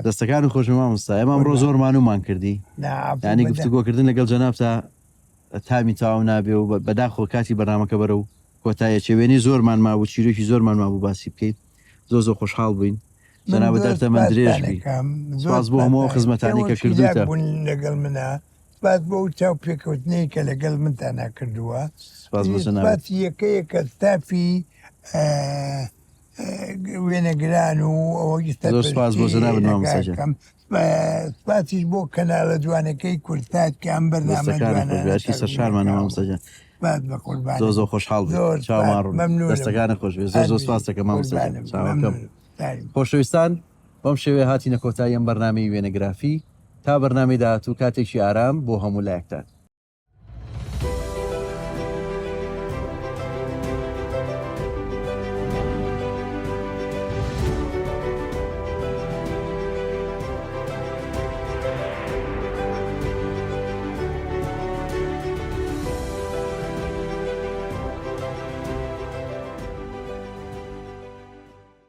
دەستەکانی خۆشم مامۆستا ئێمە ڕۆ زۆرمانومان کردی یانی گفتوگۆکردن لەگەڵ جەنابتە تامی تاو نابێ و بەداخۆ کاتی بەرنامەکە بەرە و کۆتایە چێوێنی زۆرمان مابوو چیرۆکی زۆرمان مابوو باسی بکەیت زۆر خۆشحاڵ بووین جەنابە دەرتەمەند درێژبی سپاس بۆ هەموو خزمەتانی کە کردوتە لەگەڵ منە سپاس بۆ چاو پێکەوتنەی کە لەگەڵ منتانە کردووە سپاس یەکەیە کە ستافی وێنەگران و ئەوەی زۆر سپاس بۆ جەنابەت مامۆستا سپاسیش بۆ کەناڵە جوانەکەی کورتات کە ئەم بەرنامە جوانەکەی سەرشارمانە مامۆستا زۆر خۆشحاڵ دەستەکانە خۆش زۆر سپاس دەکەم مامۆستا چاوەکەم خۆشەویستان بەم شێوێ هاتینە کۆتایی ئەم بەرنامەی وێنەگرافی تا بەرنامەی داهاتوو کاتێکی ئارام بۆ هەموو لایەکتان